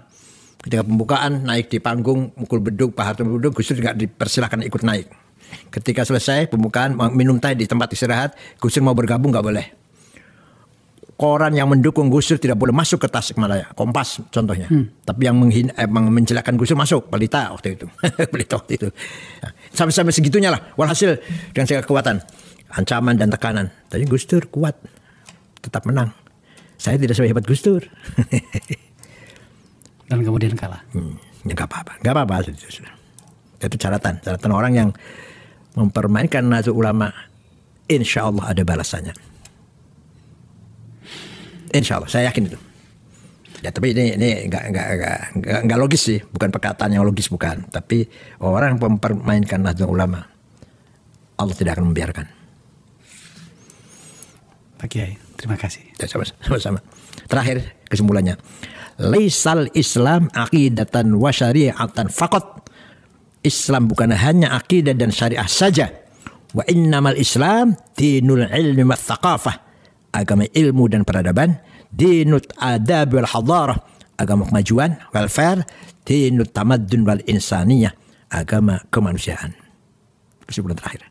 Ketika pembukaan naik di panggung mukul beduk, Pak Harto beduk, Gus Dur tidak dipersilakan ikut naik. Ketika selesai pembukaan minum teh di tempat istirahat, Gus Dur mau bergabung nggak boleh. Koran yang mendukung Gus Dur tidak boleh masuk ke Tasikmalaya, Kompas contohnya. Tapi yang menjelekan Gus Dur masuk, Pelita waktu itu. Nah, sampai segitunya lah. Walhasil dengan segala kekuatan, ancaman dan tekanan. Tapi Gus Dur kuat, tetap menang. Saya tidak sehebat Gus Dur. Dan kemudian kalah. Ya nggak apa-apa. Itu catatan orang yang mempermainkan Nahdlatul Ulama, insya Allah ada balasannya. Insya Allah, saya yakin itu. Ya, tapi ini nggak logis sih, bukan perkataan yang logis, bukan. Tapi orang yang mempermainkan Nahdlatul Ulama, Allah tidak akan membiarkan. Pak Kiai, terima kasih. Ya, sama-sama. Terakhir kesimpulannya. Laisal Islam aqidatan wa syari'atan faqat. Islam bukan hanya akidah dan syariah saja. Wa innamal Islam dinul ilmi wa thaqafah. Agama ilmu dan peradaban. Dinut adab wal hadarah. Agama kemajuan, welfare. Dinut tamaddun wal insaniyah. Agama kemanusiaan. Kesimpulan terakhir.